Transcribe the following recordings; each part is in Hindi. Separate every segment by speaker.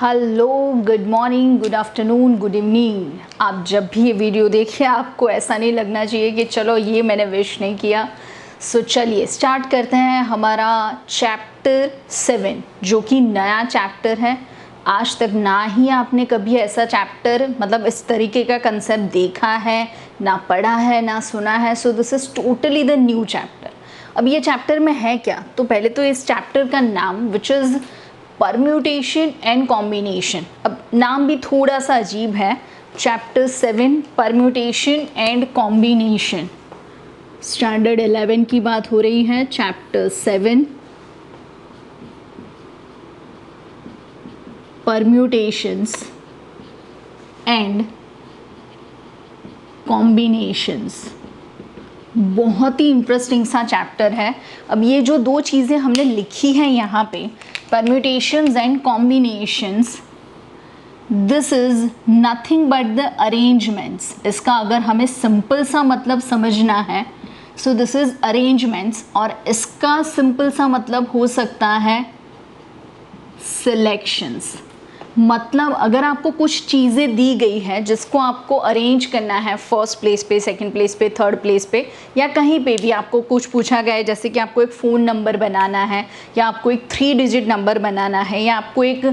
Speaker 1: Hello, good morning, good afternoon, good evening. आप जब भी ये वीडियो देखिए आपको ऐसा नहीं लगना चाहिए कि चलो ये मैंने विश नहीं किया। सो चलिए स्टार्ट करते हैं हमारा चैप्टर 7 जो कि नया चैप्टर है। आज तक ना ही आपने कभी ऐसा चैप्टर मतलब इस तरीके का कंसेप्ट देखा है, ना पढ़ा है, ना सुना है। So this is totally the new chapter. अब ये चैप्टर में है क्या, तो पहले तो इस चैप्टर का नाम which is permutation and combination. अब नाम भी थोड़ा सा अजीब है, chapter 7 permutation and combination. Standard 11 की बात हो रही है। Chapter 7 permutations and combinations. बहुत ही इंटरेस्टिंग सा चैप्टर है। अब ये जो दो चीज़ें हमने लिखी हैं यहाँ पे, permutations and combinations, this is nothing but the arrangements. इसका अगर हमें सिंपल सा मतलब समझना है, सो दिस इज़ अरेंजमेंट्स, और इसका सिंपल सा मतलब हो सकता है सिलेक्शंस। मतलब अगर आपको कुछ चीज़ें दी गई है जिसको आपको अरेंज करना है फर्स्ट प्लेस पे, सेकंड प्लेस पे, थर्ड प्लेस पे, या कहीं पे भी आपको कुछ पूछा गया है, जैसे कि आपको एक फ़ोन नंबर बनाना है, या आपको एक 3 डिजिट नंबर बनाना है, या आपको एक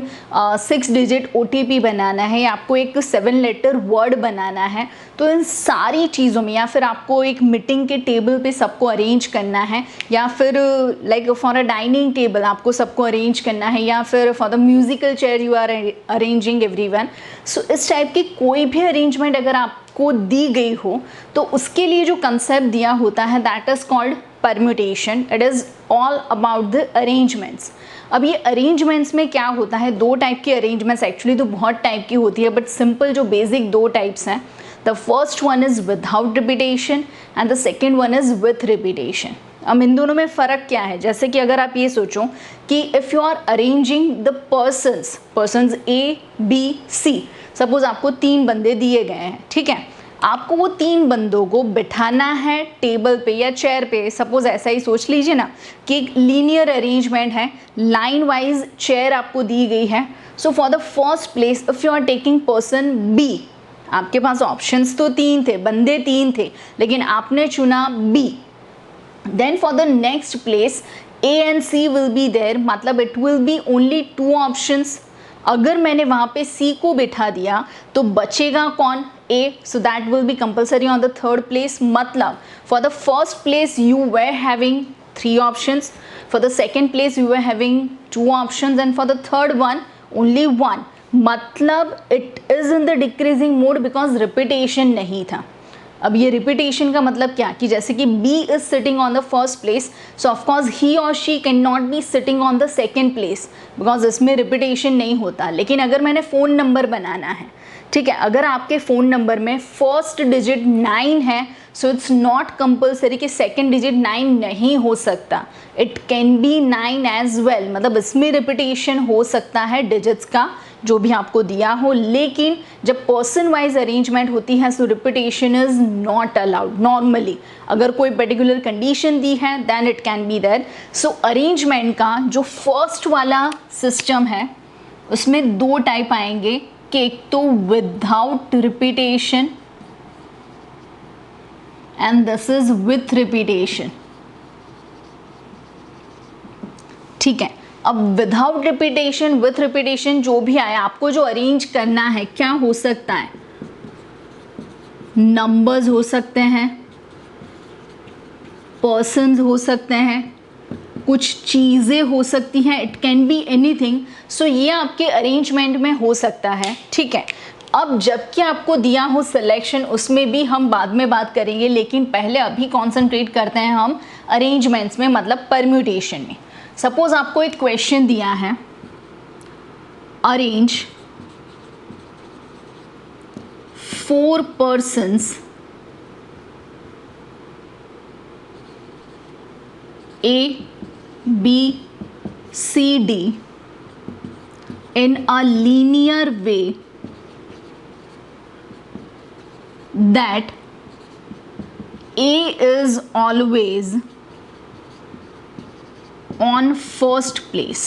Speaker 1: 6 डिजिट OTP बनाना है, या आपको एक 7 लेटर वर्ड बनाना है, तो इन सारी चीज़ों में, या फिर आपको एक मीटिंग के टेबल पे सबको अरेंज करना है, या फिर like for a dining table आपको सबको अरेंज करना है, या फिर for the musical chair you are arranging everyone. So इस टाइप की कोई भी अरेंजमेंट अगर आपको दी गई हो तो उसके लिए जो कंसेप्ट दिया होता है that is called permutation. It is all about the arrangements. अब ये अरेंजमेंट्स में क्या होता है, दो टाइप की अरेंजमेंट्स, एक्चुअली तो बहुत टाइप की होती है बट सिंपल जो बेसिक दो टाइप्स हैं, the first one is without repetition and the second one is with repetition. अब इन दोनों में फ़र्क क्या है, जैसे कि अगर आप ये सोचो कि if you are arranging the persons A B C, suppose आपको 3 बंदे दिए गए हैं, ठीक है। आपको वो 3 बंदों को बिठाना है टेबल पे या चेयर पे। सपोज ऐसा ही सोच लीजिए ना कि एक लीनियर अरेंजमेंट है, लाइन वाइज चेयर आपको दी गई है। So for the first place if you are taking person B, आपके पास ऑप्शंस तो 3 थे, बंदे 3 थे, लेकिन आपने चुना B। Then for the next place A and C will be there, मतलब it will be only 2 options। अगर मैंने वहाँ पे C को बिठा दिया तो बचेगा कौन, A, so that will be compulsory on the third place। मतलब for the first place you were having 3 options, for the second place you were having 2 options, and for the third one only 1। मतलब it is in the decreasing mode because repetition नहीं था। अब ये रिपीटेशन का मतलब क्या, कि जैसे कि B is sitting on the first place, so of course he और she can not be sitting on the second place because इसमें रिपीटेशन नहीं होता। लेकिन अगर मैंने फ़ोन नंबर बनाना है, ठीक है, अगर आपके फ़ोन नंबर में फर्स्ट डिजिट 9 है, सो इट्स नॉट कंपल्सरी कि सेकेंड डिजिट 9 नहीं हो सकता, it can be 9 as well. मतलब इसमें रिपीटेशन हो सकता है डिजिट्स का जो भी आपको दिया हो, लेकिन जब पर्सन वाइज अरेंजमेंट होती है so repetition is not allowed normally. अगर कोई पर्टिकुलर कंडीशन दी है then it can be there. So arrangement का जो फर्स्ट वाला सिस्टम है उसमें 2 टाइप आएंगे, कि एक तो without repetition and this is with repetition, ठीक है। अब विदाउट रिपीटेशन, विथ रिपीटेशन जो भी आया, आपको जो अरेंज करना है क्या हो सकता है, नंबर्स हो सकते हैं, पर्सन्स हो सकते हैं, कुछ चीज़ें हो सकती हैं, इट कैन बी एनीथिंग। सो ये आपके अरेंजमेंट में हो सकता है, ठीक है। अब जबकि आपको दिया हो सिलेक्शन, उसमें भी हम बाद में बात करेंगे, लेकिन पहले अभी कॉन्सेंट्रेट करते हैं हम अरेंजमेंट्स में, मतलब परम्यूटेशन में। सपोज आपको एक क्वेश्चन दिया है, arrange 4 persons A B C D in a linear way that A is always on first place,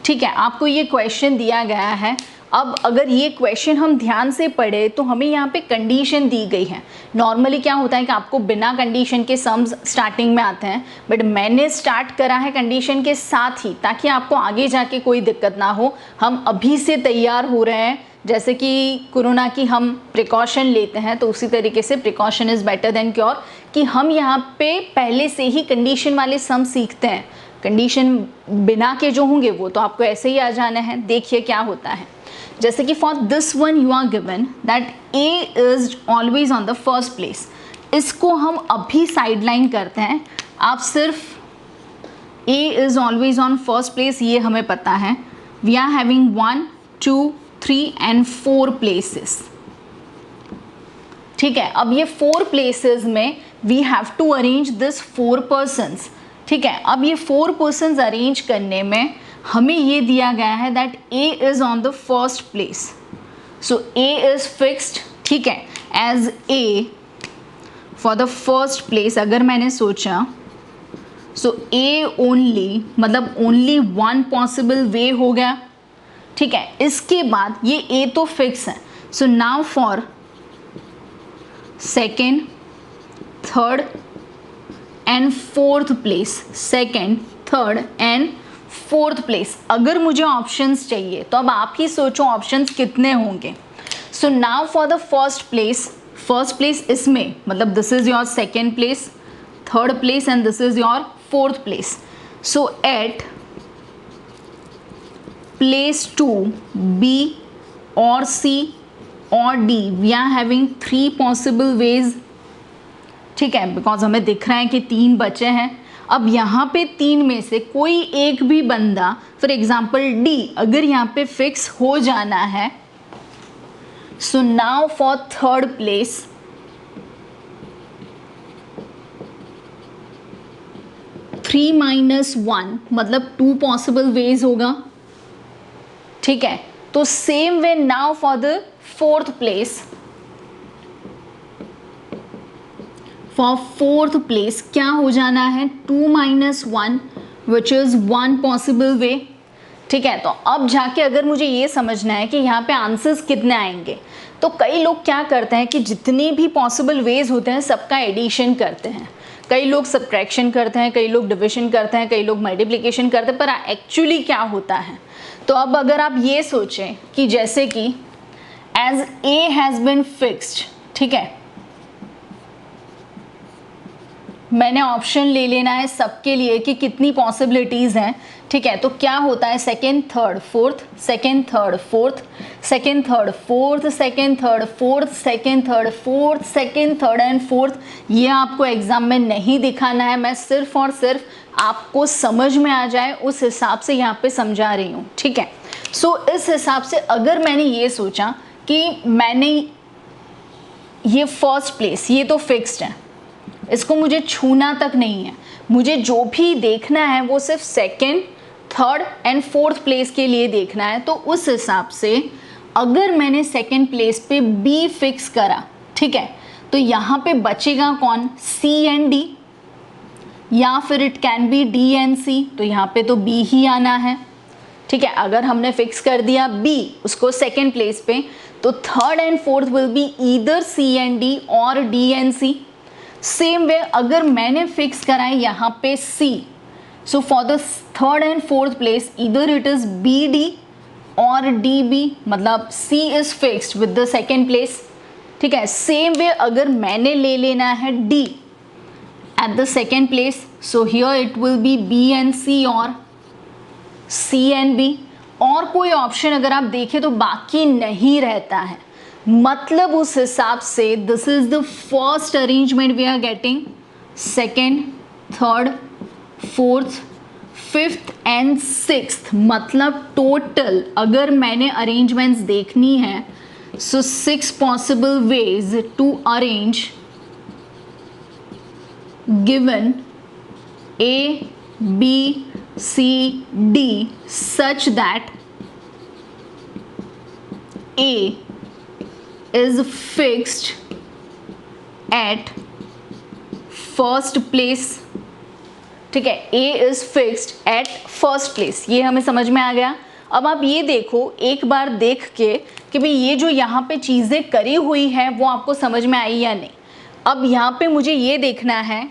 Speaker 1: ठीक है, आपको ये क्वेश्चन दिया गया है। अब अगर ये क्वेश्चन हम ध्यान से पढ़े तो हमें यहाँ पे कंडीशन दी गई है। नॉर्मली क्या होता है कि आपको बिना कंडीशन के सम्स स्टार्टिंग में आते हैं, बट मैंने स्टार्ट करा है कंडीशन के साथ ही, ताकि आपको आगे जाके कोई दिक्कत ना हो। हम अभी से तैयार हो रहे हैं, जैसे कि कोरोना की हम प्रिकॉशन लेते हैं, तो उसी तरीके से precaution is better than cure, कि हम यहाँ पे पहले से ही कंडीशन वाले सम सीखते हैं। कंडीशन बिना के जो होंगे वो तो आपको ऐसे ही आ जाना है। देखिए क्या होता है, जैसे कि for this one you are given that A is always on the first place. इसको हम अभी साइडलाइन करते हैं। आप सिर्फ A is always on first place ये हमें पता है। We are having 1 2 3 and 4 places. ठीक है, अब ये 4 प्लेसेस में we have to arrange this 4 persons. ठीक है, अब ये 4 पर्सन्स अरेंज करने में हमें ये दिया गया है that A is on the first place, so A is fixed. ठीक है, as A for the first place अगर मैंने सोचा, सो ए ओनली, मतलब ओनली 1 पॉसिबल वे हो गया। ठीक है, इसके बाद ये ए तो फिक्स है, so now for second, third and fourth place, second, third and fourth place अगर मुझे ऑप्शंस चाहिए तो अब आप ही सोचो ऑप्शंस कितने होंगे। So now for the first place इसमें मतलब this is your second place, third place and this is your fourth place. So at place 2 B or C or D we are having 3 possible ways। ठीक है, बिकॉज हमें दिख रहा है कि 3 बचे हैं। अब यहाँ पे 3 में से कोई एक भी बंदा, फॉर एग्जाम्पल डी, अगर यहाँ पे फिक्स हो जाना है, so now for third place three minus 1 मतलब 2 पॉसिबल वेज होगा। ठीक है, तो same way now for the fourth place, for fourth place क्या हो जाना है 2 माइनस 1 विच इज़ 1 पॉसिबल वे। ठीक है, तो अब जाके अगर मुझे ये समझना है कि यहाँ पे आंसर्स कितने आएंगे, तो कई लोग क्या करते हैं कि जितने भी पॉसिबल वेज होते हैं सबका एडिशन करते हैं। कई लोग सब्ट्रैक्शन करते हैं, कई लोग डिविजन करते हैं, कई लोग मल्टीप्लिकेशन करते हैं, पर एक्चुअली क्या होता है। तो अब अगर आप ये सोचें कि जैसे कि as A has been fixed, ठीक है, मैंने ऑप्शन ले लेना है सबके लिए कि कितनी पॉसिबिलिटीज़ हैं। ठीक है, तो क्या होता है second third fourth, second third fourth, second third fourth, second third fourth, second third fourth, second third and fourth. ये आपको एग्जाम में नहीं दिखाना है, मैं सिर्फ और सिर्फ आपको समझ में आ जाए उस हिसाब से यहाँ पे समझा रही हूँ। ठीक है, सो इस हिसाब से अगर मैंने ये सोचा कि मैंने ये फर्स्ट प्लेस ये तो फिक्स्ड है, इसको मुझे छूना तक नहीं है, मुझे जो भी देखना है वो सिर्फ second third and fourth place के लिए देखना है। तो उस हिसाब से अगर मैंने सेकेंड प्लेस पे बी फिक्स करा, ठीक है, तो यहाँ पे बचेगा कौन, सी एंड डी, या फिर it can be D and C, तो यहाँ पे तो बी ही आना है। ठीक है, अगर हमने फिक्स कर दिया बी उसको सेकेंड प्लेस पे, तो third and fourth will be either C and D और D and C. Same way अगर मैंने फिक्स करा है यहाँ पे C, so for the third and fourth place either it is BD और DB, मतलब C is fixed with the second place. ठीक है, सेम वे अगर मैंने ले लेना है D at the second place, so here it will B B and C और C एंड B, और कोई ऑप्शन अगर आप देखें तो बाकी नहीं रहता है। मतलब उस हिसाब से this is the first arrangement we are getting, second third fourth fifth and sixth, मतलब टोटल अगर मैंने अरेंजमेंट्स देखनी है, so 6 possible ways to arrange given A B C D such that A is fixed at first place। ठीक है, A is fixed at first place, ये हमें समझ में आ गया। अब आप ये देखो, एक बार देख के कि भाई ये जो यहाँ पे चीज़ें करी हुई है वो आपको समझ में आई या नहीं। अब यहाँ पे मुझे ये देखना है,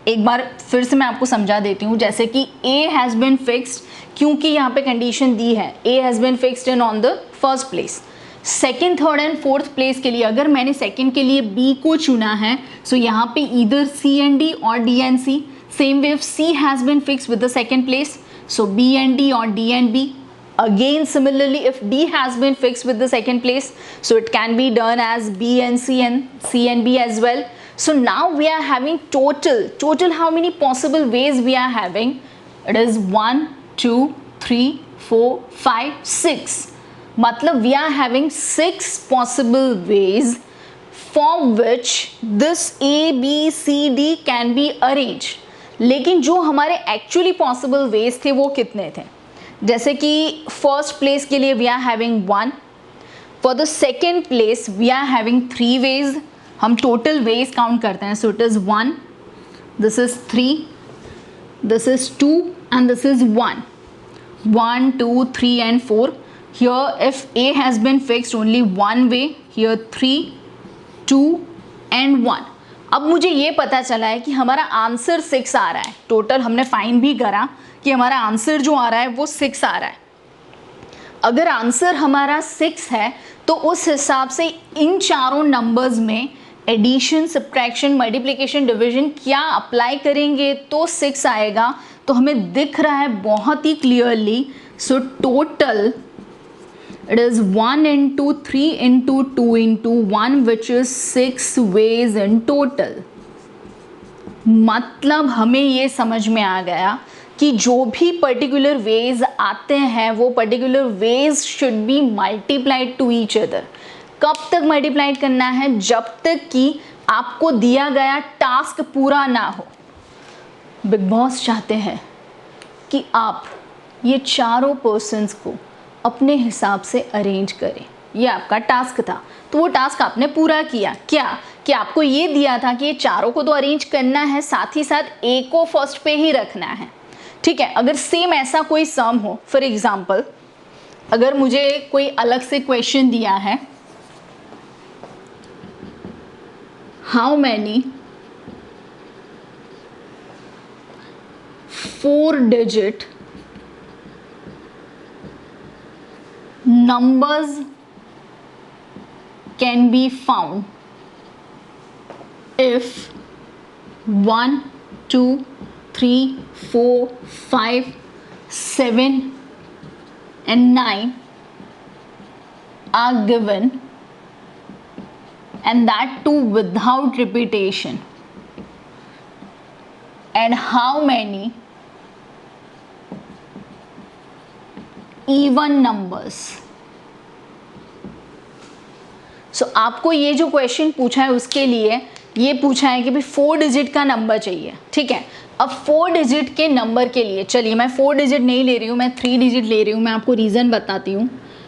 Speaker 1: एक बार फिर से मैं आपको समझा देती हूँ। जैसे कि A हैज़ बिन फिक्स्ड, क्योंकि यहाँ पे कंडीशन दी है A has been fixed in on the first place. Second, third and fourth place के लिए अगर मैंने सेकेंड के लिए B को चुना है, सो यहाँ पे ईदर C एंड D और D and C। Same way C has been fixed with the second place, so B and D और D and B. Again similarly, if D has been fixed with the second place, so it can be done as B and C and B as well. So now we are having total how many possible ways we are having? It is 1 2 3 4 5 6. मतलब we are having 6 possible ways for which this A B C D can be arranged. लेकिन जो हमारे actually possible ways थे वो कितने थे? जैसे कि फर्स्ट प्लेस के लिए we are having 1, for the second place we are having 3 ways. हम टोटल वेज काउंट करते हैं, so it is 1, this is 3, this is 2 and this is 1, 1 2 3 and 4. Here if A has been fixed only one way, here 3 2 and 1. अब मुझे ये पता चला है कि हमारा आंसर 6 आ रहा है। टोटल हमने फाइंड भी करा कि हमारा आंसर जो आ रहा है वो 6 आ रहा है। अगर आंसर हमारा 6 है तो उस हिसाब से इन चारों नंबर्स में एडिशन, सब्ट्रैक्शन, मल्टीप्लिकेशन, डिवीजन क्या अप्लाई करेंगे तो 6 आएगा। तो हमें दिख रहा है बहुत ही clearly. So total it is 1 into 3 into 2 into 1 which is 6 ways in total. मतलब हमें ये समझ में आ गया कि जो भी पर्टिकुलर वेज आते हैं वो particular ways should be multiplied to each other. कब तक मल्टीप्लाइड करना है? जब तक कि आपको दिया गया टास्क पूरा ना हो। बिग बॉस चाहते हैं कि आप ये चारों पर्सन्स को अपने हिसाब से अरेंज करें। ये आपका टास्क था, तो वो टास्क आपने पूरा किया। क्या कि आपको ये दिया था कि ये चारों को तो अरेंज करना है, साथ ही साथ ए को फर्स्ट पे ही रखना है। ठीक है, अगर सेम ऐसा कोई सम हो, फॉर एग्जाम्पल अगर मुझे कोई अलग से क्वेश्चन दिया है, how many 4-digit numbers can be found if 1 2 3 4 5 7 and 9 are given, and that too without repetition, and how many even numbers. सो आपको ये जो क्वेश्चन पूछा है उसके लिए ये पूछा है कि भाई 4 डिजिट का नंबर चाहिए। ठीक है, अब 4 डिजिट के नंबर के लिए चलिए मैं 4 डिजिट नहीं ले रही हूँ, मैं 3 डिजिट ले रही हूँ। मैं आपको रीज़न बताती हूँ,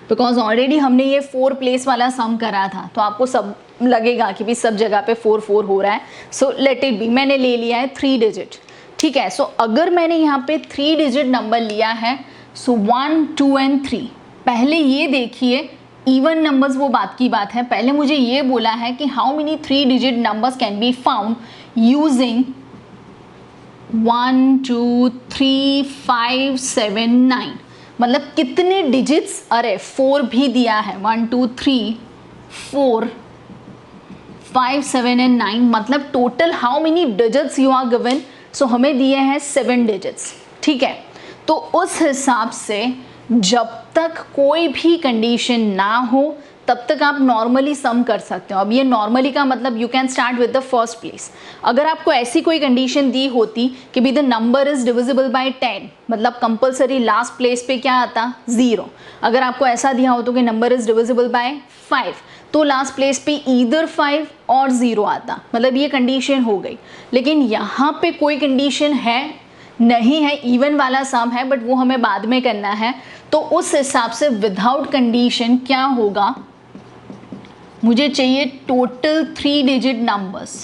Speaker 1: बिकॉज ऑलरेडी हमने ये 4 प्लेस वाला सम करा था, तो आपको सब लगेगा कि भाई सब जगह पे 4 4 हो रहा है। सो लेट इट बी, मैंने ले लिया है 3 डिजिट। ठीक है, सो अगर मैंने यहाँ पे 3 डिजिट नंबर लिया है, सो 1 2 and 3, पहले ये देखिए इवन नंबर्स वो बात की बात है। पहले मुझे ये बोला है कि how many 3 digit numbers can be found using 1 2 3 5 7 9, मतलब कितने डिजिट्स, अरे 4 भी दिया है, 1 2 3 4 5 7 and 9, मतलब total how many digits you are given. So हमें दिए हैं 7 डिजिट्स। ठीक है, तो उस हिसाब से जब तक कोई भी कंडीशन ना हो तब तक आप नॉर्मली सम कर सकते हो। अब ये नॉर्मली का मतलब you can start with the first place. अगर आपको ऐसी कोई कंडीशन दी होती कि भी the number is divisible by 10, मतलब कंपलसरी लास्ट प्लेस पे क्या आता? 0। अगर आपको ऐसा दिया हो तो कि नंबर इज डिविजिबल बाय 5, तो लास्ट प्लेस पे ईदर 5 और 0 आता, मतलब ये कंडीशन हो गई। लेकिन यहाँ पे कोई कंडीशन है नहीं है, इवन वाला सम है, बट वो हमें बाद में करना है। तो उस हिसाब से विदाउट कंडीशन क्या होगा, मुझे चाहिए टोटल 3 डिजिट नंबर्स।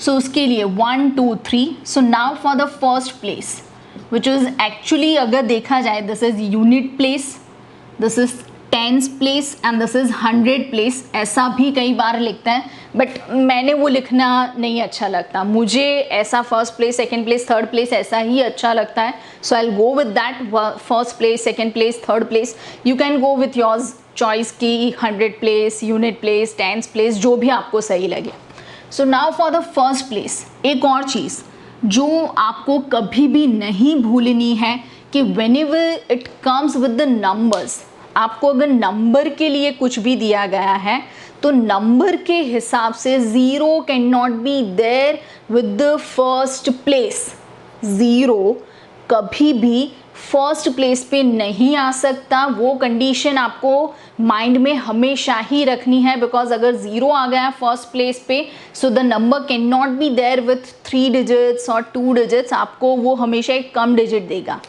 Speaker 1: सो उसके लिए 1 2 3। सो now for the first place which is actually अगर देखा जाए this is unit place, this is tens place and this is 100 place, ऐसा भी कई बार लिखता है, बट मैंने वो लिखना नहीं अच्छा लगता, मुझे ऐसा first place, second place, third place ऐसा ही अच्छा लगता है. So I will go with that, first place, second place, third place. You can go with yours choice की 100 place, unit place, tens place, जो भी आपको सही लगे. So now for the first place, एक और चीज़ जो आपको कभी भी नहीं भूलनी है कि whenever it comes with the numbers, आपको अगर नंबर के लिए कुछ भी दिया गया है तो नंबर के हिसाब से zero can not be there with the first place. Zero कभी भी फर्स्ट प्लेस पे नहीं आ सकता, वो कंडीशन आपको माइंड में हमेशा ही रखनी है, बिकॉज अगर ज़ीरो आ गया फर्स्ट प्लेस पे so the number can not be there with 3 digits और 2 डिजिट्स, आपको वो हमेशा एक कम डिजिट देगा.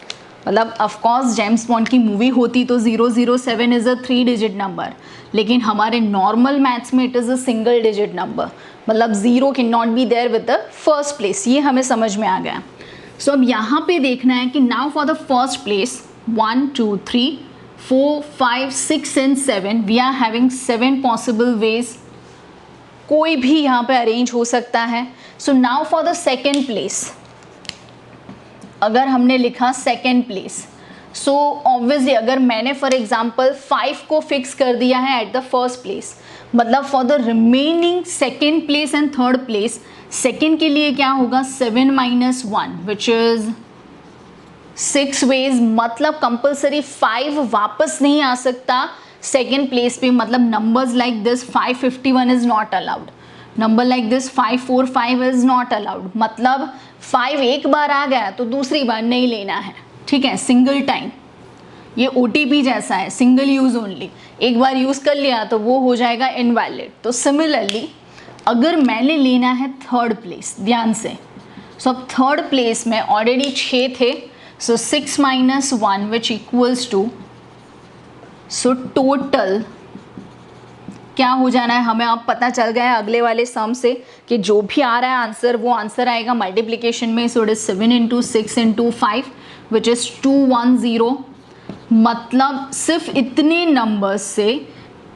Speaker 1: मतलब ऑफकोर्स जेम्स बॉन्ड की मूवी होती तो 007 इज़ अ 3 डिजिट नंबर, लेकिन हमारे नॉर्मल मैथ्स में it is a single digit number, मतलब zero can not be there with the first place. ये हमें समझ में आ गया. सो अब यहाँ पे देखना है कि now for the first place 1 2 3 4 5 6 and 7 we are having 7 possible ways, कोई भी यहाँ पे अरेंज हो सकता है. So now for the second place, अगर हमने लिखा सेकेंड प्लेस, सो ऑब्वियसली अगर मैंने फॉर एग्जांपल 5 को फिक्स कर दिया है एट द फर्स्ट प्लेस, मतलब for the remaining second place and third place, second के लिए क्या होगा 7 - 1 विच इज 6 वेज, मतलब कंपल्सरी 5 वापस नहीं आ सकता सेकेंड प्लेस पे. मतलब numbers like this 551 is not allowed, number like this 545 is not allowed. मतलब 5 एक बार आ गया तो दूसरी बार नहीं लेना है, ठीक है, सिंगल टाइम. ये OTP जैसा है, सिंगल यूज़ ओनली, एक बार यूज़ कर लिया तो वो हो जाएगा इनवैलिड. तो सिमिलरली अगर मैंने लेना है थर्ड प्लेस, ध्यान से, सो अब थर्ड प्लेस में ऑलरेडी 6 थे, so 6 - 1 which equals to, so total क्या हो जाना है हमें, अब पता चल गया है अगले वाले सम से कि जो भी आ रहा है आंसर वो आंसर आएगा मल्टीप्लिकेशन में. सो इट इज 7 × 6 × 5 विच इज़ 210. मतलब सिर्फ इतने नंबर्स से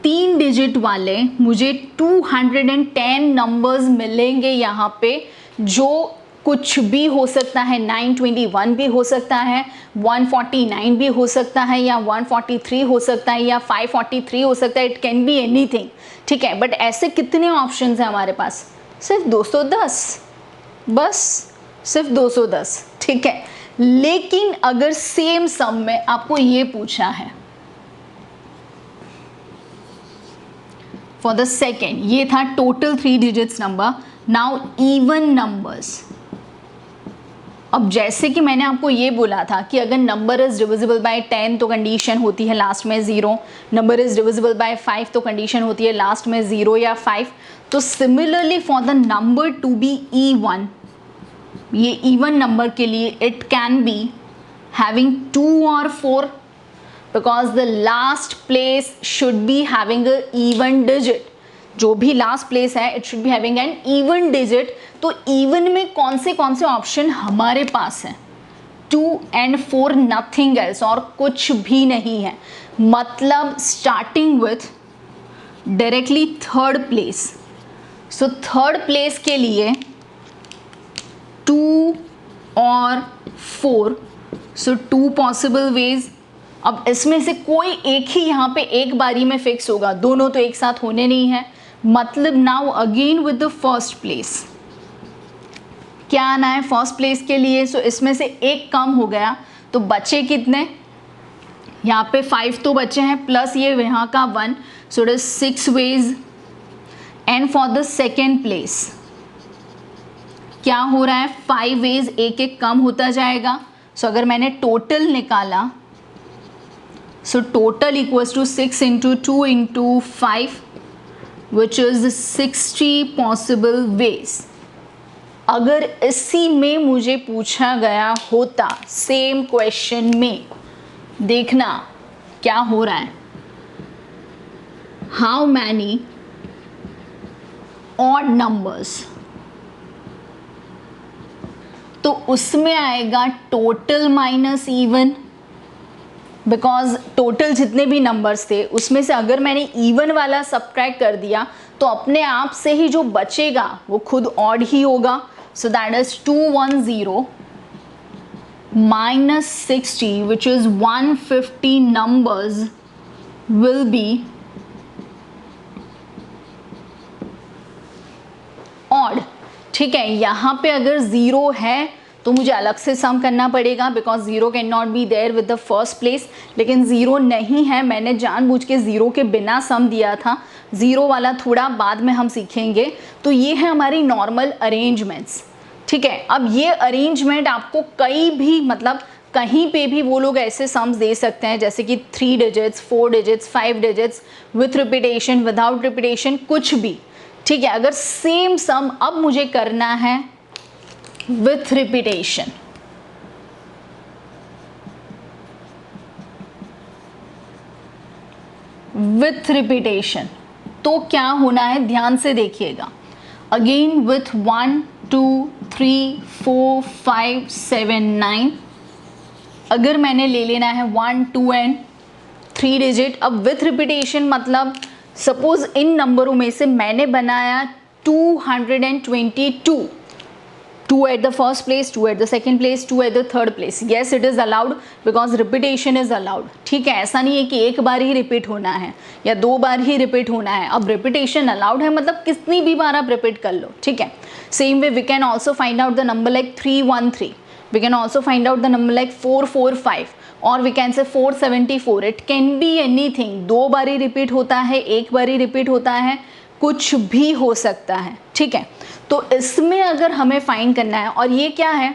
Speaker 1: 3 डिजिट वाले मुझे 210 नंबर्स मिलेंगे यहाँ पे, जो कुछ भी हो सकता है, 921 भी हो सकता है, 149 भी हो सकता है, या 143 हो सकता है, या 543 हो सकता है, इट कैन बी एनीथिंग, ठीक है. बट ऐसे कितने ऑप्शंस हैं हमारे पास, सिर्फ 210, बस सिर्फ 210, ठीक है. लेकिन अगर सेम सम में आपको ये पूछा है फॉर द सेकेंड, ये था total 3 digits number, now even numbers. अब जैसे कि मैंने आपको ये बोला था कि अगर नंबर इज डिविजिबल बाय 10 तो कंडीशन होती है लास्ट में 0, नंबर इज डिविजिबल बाय 5 तो कंडीशन होती है लास्ट में 0 या 5. तो similarly for the number to be even, ये इवन नंबर के लिए इट कैन बी हैविंग 2 और 4, because the last place should be having a even digit. जो भी लास्ट प्लेस है it should be having an even digit. तो इवन में कौन से ऑप्शन हमारे पास हैं, 2 and 4, नथिंग एल्स, और कुछ भी नहीं है. मतलब starting with directly third place. So third place के लिए 2 और 4, सो 2 पॉसिबल वेज. अब इसमें से कोई एक ही यहाँ पे एक बारी में फिक्स होगा, दोनों तो एक साथ होने नहीं है. मतलब now again with the first place क्या आना है फर्स्ट प्लेस के लिए. सो इसमें से एक कम हो गया तो बचे कितने, यहाँ पे 5 तो बचे हैं प्लस ये यहाँ का 1, so it is 6 ways. And for the second place क्या हो रहा है, 5 वेज, एक एक कम होता जाएगा. सो अगर मैंने टोटल निकाला, so total equals to 6 × 2 × 5 which is 60 possible ways. अगर इसी में मुझे पूछा गया होता सेम क्वेश्चन में, देखना क्या हो रहा है, हाउ मैनी ऑड नंबर्स तो उसमें आएगा total minus even, because total जितने भी नंबर्स थे उसमें से अगर मैंने इवन वाला सब्ट्रैक्ट कर दिया तो अपने आप से ही जो बचेगा वो खुद ऑड ही होगा. सो that is 210 minus 60, which is 150 numbers will be odd. ठीक है, यहाँ पे अगर ज़ीरो है तो मुझे अलग से सम करना पड़ेगा because zero can not be there with the first place. लेकिन ज़ीरो नहीं है, मैंने जानबूझ के ज़ीरो के बिना सम दिया था. ज़ीरो वाला थोड़ा बाद में हम सीखेंगे. तो ये है हमारी नॉर्मल अरेंजमेंट्स. ठीक है, अब ये अरेंजमेंट आपको कई भी मतलब कहीं पे भी वो लोग ऐसे सम्स दे सकते हैं जैसे कि 3 digits, 4 digits, 5 digits, with repetition, without repetition, कुछ भी. ठीक है, अगर सेम सम अब मुझे करना है विथ रिपीटेशन, विथ रिपीटेशन तो क्या होना है ध्यान से देखिएगा. अगेन विथ 1 2 3 4 5 7 9, अगर मैंने ले लेना है 1 2 एंड 3 डिजिट. अब विथ रिपीटेशन मतलब सपोज इन नंबरों में से मैंने बनाया 222, 2 at the first place, 2 at the second place, 2 at the third place. Yes, it is allowed because repetition is allowed. ठीक है, ऐसा नहीं है कि एक बार ही रिपीट होना है या 2 बार ही रिपीट होना है. अब रिपीटेशन अलाउड है मतलब कितनी भी बार आप रिपीट कर लो. ठीक है, same way we can also find out the number like 313. We can also find out the number like 445 और we can say 474. It can be anything. 2 बार ही रिपीट होता है, 1 बार ही रिपीट होता है, कुछ भी हो सकता है. ठीक है, तो इसमें अगर हमें फाइंड करना है, और ये क्या है,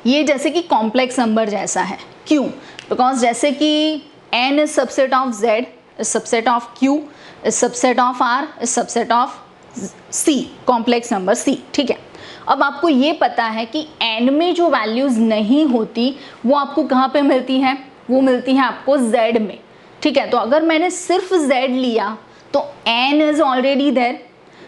Speaker 1: ये जैसे कि कॉम्प्लेक्स नंबर जैसा है. क्यों? बिकॉज जैसे कि n is subset of z, is subset of q, is subset of r, is subset of c, complex number c. ठीक है, अब आपको ये पता है कि n में जो वैल्यूज नहीं होती वो आपको कहाँ पे मिलती है, वो मिलती है आपको z में. ठीक है, तो अगर मैंने सिर्फ z लिया तो n इज ऑलरेडी देयर.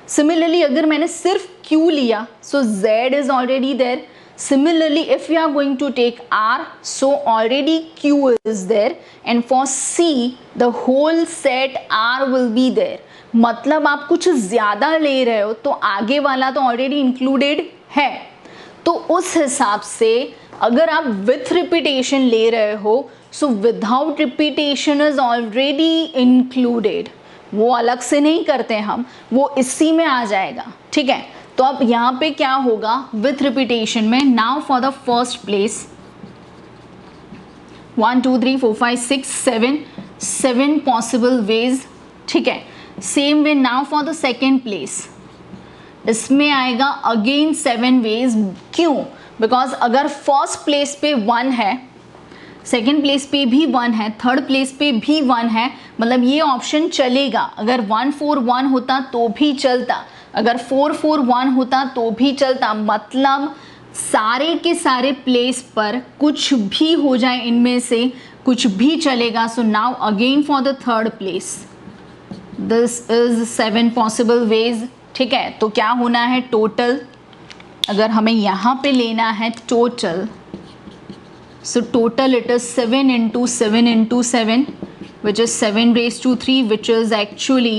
Speaker 1: सिमिलरली अगर मैंने सिर्फ q लिया सो z इज ऑलरेडी देयर. Similarly, if you are going to take R, so already Q is there, and for C, the whole set R will be there. मतलब आप कुछ ज़्यादा ले रहे हो तो आगे वाला तो ऑलरेडी इंक्लूडेड है. तो उस हिसाब से अगर आप विथ रिपीटेशन ले रहे हो so without repetition is already included. वो अलग से नहीं करते हम, वो इसी में आ जाएगा. ठीक है, तो अब यहाँ पे क्या होगा विथ रिपीटेशन में. Now for the first place 1 2 3 4 5 6 7 possible veg. ठीक है, same way now for the second place, इसमें आएगा अगेन 7 वेज. क्यों? बिकॉज अगर फर्स्ट प्लेस पे 1 है, सेकेंड प्लेस पे भी 1 है, थर्ड प्लेस पे भी 1 है, मतलब ये ऑप्शन चलेगा. अगर 1 4 1 होता तो भी चलता, अगर 4 4 1 होता तो भी चलता. मतलब सारे के सारे प्लेस पर कुछ भी हो जाए, इनमें से कुछ भी चलेगा. So now again for the third place this is 7 possible veg. ठीक है, तो क्या होना है टोटल, अगर हमें यहाँ पे लेना है total, so total it is 7 into 7 into 7 which is 7 raised to 3 which is actually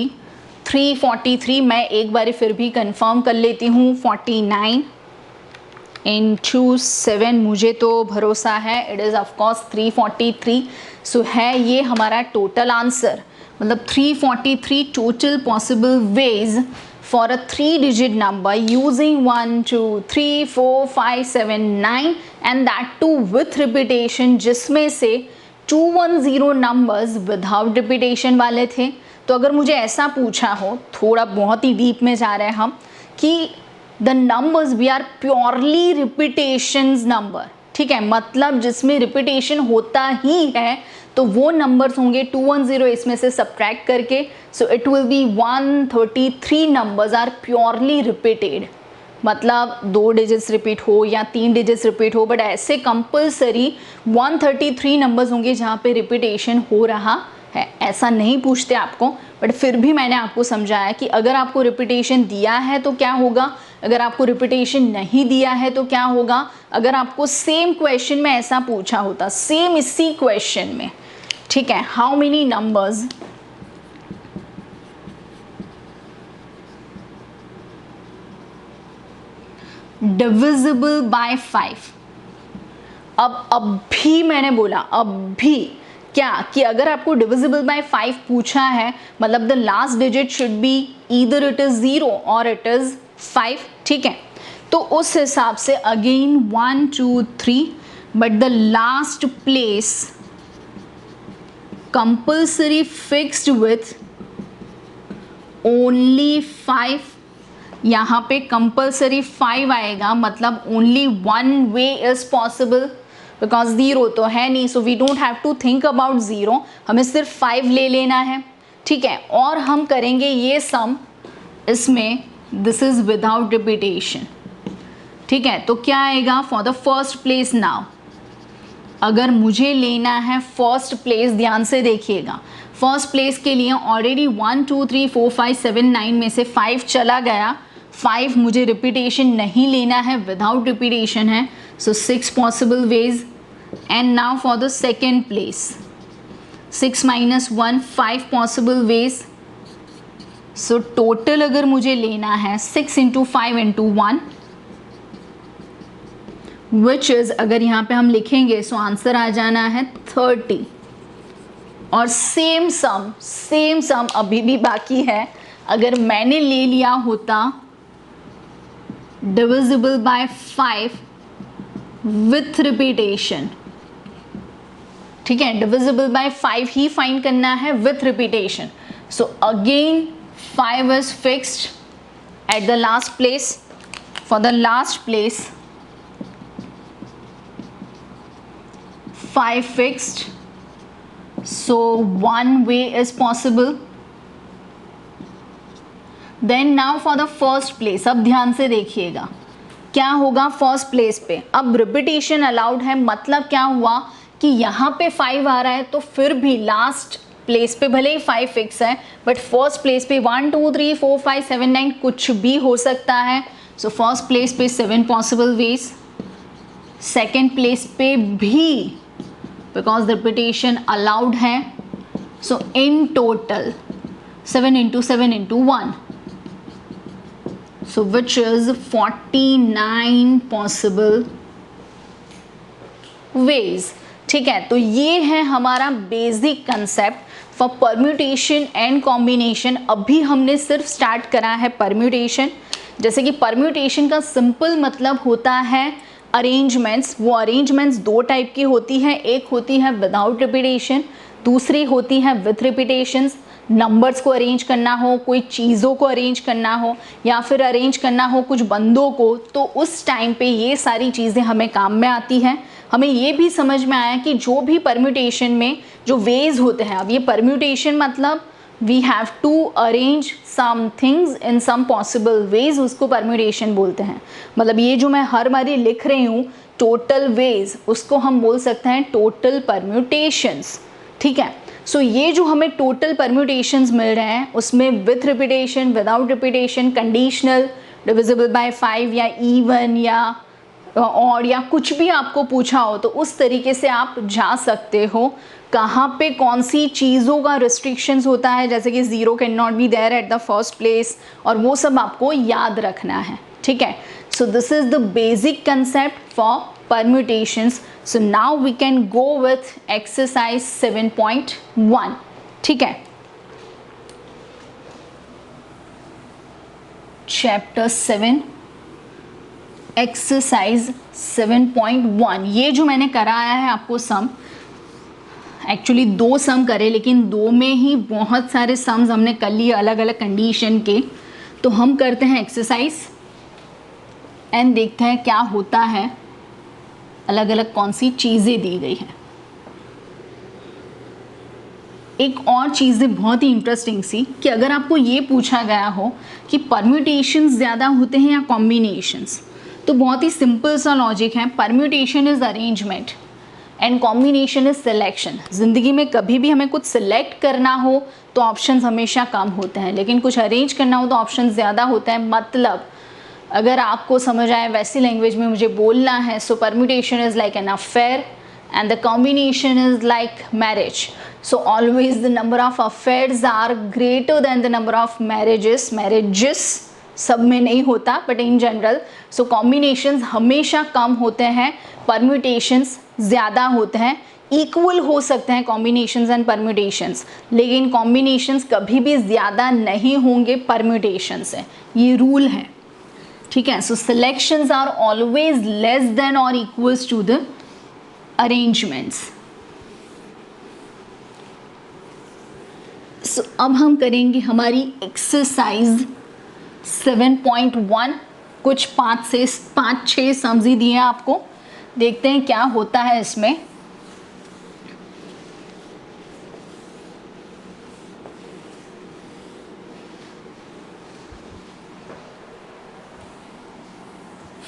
Speaker 1: 343. मैं एक बार फिर भी कंफर्म कर लेती हूँ. 49 into 7 मुझे तो भरोसा है इट इज़ ऑफकोर्स 343. सो है ये हमारा टोटल आंसर, मतलब 343 total possible ways for a 3-digit number using 1 2 3 4 5 7 9 and that too with repetition, जिसमें से 210 numbers without repetition वाले थे. तो अगर मुझे ऐसा पूछा हो, थोड़ा बहुत ही डीप में जा रहे हैं हम, कि the numbers we are purely repetitions number. ठीक है, मतलब जिसमें रिपीटेशन होता ही है तो वो नंबर्स होंगे 210 इसमें से सब्ट्रैक्ट करके. So it will be 133 numbers are purely repeated. मतलब 2 डिजिट्स रिपीट हो या 3 डिजिट्स रिपीट हो, बट ऐसे कंपल्सरी 133 नंबर्स होंगे जहाँ पे रिपीटेशन हो रहा है, ऐसा नहीं पूछते आपको, बट फिर भी मैंने आपको समझाया कि अगर आपको रिपीटेशन दिया है तो क्या होगा, अगर आपको रिपीटेशन नहीं दिया है तो क्या होगा। अगर आपको सेम क्वेश्चन में ऐसा पूछा होता, सेम इसी क्वेश्चन में, ठीक है, how many numbers divisible by 5, अब भी मैंने बोला, अब भी क्या कि अगर आपको डिविजिबल बाय 5 पूछा है, मतलब the last digit should be either it is 0 और इट इज 5, ठीक है। तो उस हिसाब से again 1 2 3, but the last place compulsory fixed with only 5, यहाँ पे कंपल्सरी 5 आएगा, मतलब only one way is possible, because 0 तो है नहीं, so we don't have to think about 0, हमें सिर्फ 5 ले लेना है, ठीक है। और हम करेंगे ये सम, इसमें दिस इज विदाउट रिपीटेशन, ठीक है। तो क्या आएगा for the first place now, अगर मुझे लेना है फर्स्ट प्लेस, ध्यान से देखिएगा, फर्स्ट प्लेस के लिए ऑलरेडी 1 2 3 4 5 7 9 में से 5 चला गया, 5 मुझे रिपीटेशन नहीं लेना है, विदाउट रिपीटेशन है, so 6 possible veg. And now for the second place 6 - 1 5 possible ways. So total अगर मुझे लेना है 6 × 5 × 1, विच इज, अगर यहाँ पे हम लिखेंगे सो आंसर आ जाना है 30। और सेम सम अभी भी बाकी है, अगर मैंने ले लिया होता डिविजिबल बाय 5 विथ रिपीटेशन, ठीक है, डिविजिबल बाय 5 ही फाइंड करना है with repetition. So again 5 is fixed at the last place, for the last place 5 fixed, so one way is possible. Then now for the first place, अब ध्यान से देखिएगा क्या होगा फर्स्ट प्लेस पे। अब रिपीटेशन अलाउड है, मतलब क्या हुआ कि यहाँ पे 5 आ रहा है, तो फिर भी लास्ट प्लेस पे भले ही 5 फिक्स है, बट फर्स्ट प्लेस पे 1 2 3 4 5 7 9 कुछ भी हो सकता है। सो फर्स्ट प्लेस पे 7 पॉसिबल वेज, सेकेंड प्लेस पे भी because the repetition allowed है, so in total 7 × 7 × 1, so which is 49 possible ways, ठीक है। तो ये है हमारा basic concept for permutation and combination. अभी हमने सिर्फ स्टार्ट करा है परम्यूटेशन। जैसे कि परम्यूटेशन का सिंपल मतलब होता है अरेंजमेंट्स। वो अरेंजमेंट्स दो टाइप की होती है, एक होती है विदाउट रिपीटेशन, दूसरी होती है विथ रिपीटेशंस। नंबर्स को अरेंज करना हो, कोई चीज़ों को अरेंज करना हो, या फिर अरेंज करना हो कुछ बंदों को, तो उस टाइम पे ये सारी चीज़ें हमें काम में आती हैं। हमें ये भी समझ में आया कि जो भी परम्यूटेशन में जो वेज होते हैं, अब ये परम्यूटेशन मतलब we have to arrange some things in some possible ways, उसको परम्यूटेशन बोलते हैं। मतलब ये जो मैं हर बारी लिख रही हूँ टोटल वेज, उसको हम बोल सकते हैं टोटल परम्यूटेशंस, ठीक है। सो ये जो हमें टोटल परम्यूटेशंस मिल रहे हैं उसमें with repetition, without repetition, conditional, divisible by 5 या इवन या और या कुछ भी आपको पूछा हो तो उस तरीके से आप जा सकते हो। कहाँ पे कौन सी चीज़ों का रिस्ट्रिक्शंस होता है, जैसे कि 0 can not be there at the first place, और वो सब आपको याद रखना है, ठीक है। So this is the basic concept for permutations. So now we can go with exercise 7.1, ठीक है। चैप्टर 7 एक्सरसाइज 7.1, ये जो मैंने कराया है आपको सम, एक्चुअली 2 सम करे, लेकिन 2 में ही बहुत सारे सम्स हमने कर लिए अलग अलग कंडीशन के। तो हम करते हैं एक्सरसाइज एंड देखते हैं क्या होता है, अलग अलग कौन सी चीज़ें दी गई हैं। एक और चीज़ है बहुत ही इंटरेस्टिंग सी, कि अगर आपको ये पूछा गया हो कि परम्यूटेशंस ज़्यादा होते हैं या कॉम्बिनेशंस, तो बहुत ही सिंपल सा लॉजिक है, permutation is arrangement and combination is selection. ज़िंदगी में कभी भी हमें कुछ सिलेक्ट करना हो तो ऑप्शंस हमेशा कम होते हैं, लेकिन कुछ अरेंज करना हो तो ऑप्शंस ज़्यादा होते हैं। मतलब अगर आपको समझ आए वैसी लैंग्वेज में मुझे बोलना है, so permutation is like an affair and the combination is like marriage. So always the number of affairs are greater than the number of marriages सब में नहीं होता but in general, so combinations हमेशा कम होते हैं, permutations ज़्यादा होते हैं। इक्वल हो सकते हैं कॉम्बिनेशंस एंड परम्यूटेशंस, लेकिन कॉम्बिनेशंस कभी भी ज़्यादा नहीं होंगे परम्यूटेशन से, ये रूल है, ठीक है। So selections are always less than और equals to the arrangements. So अब हम करेंगे हमारी एक्सरसाइज 7.1। कुछ 5-6 सम्स दिए हैं आपको, देखते हैं क्या होता है इसमें।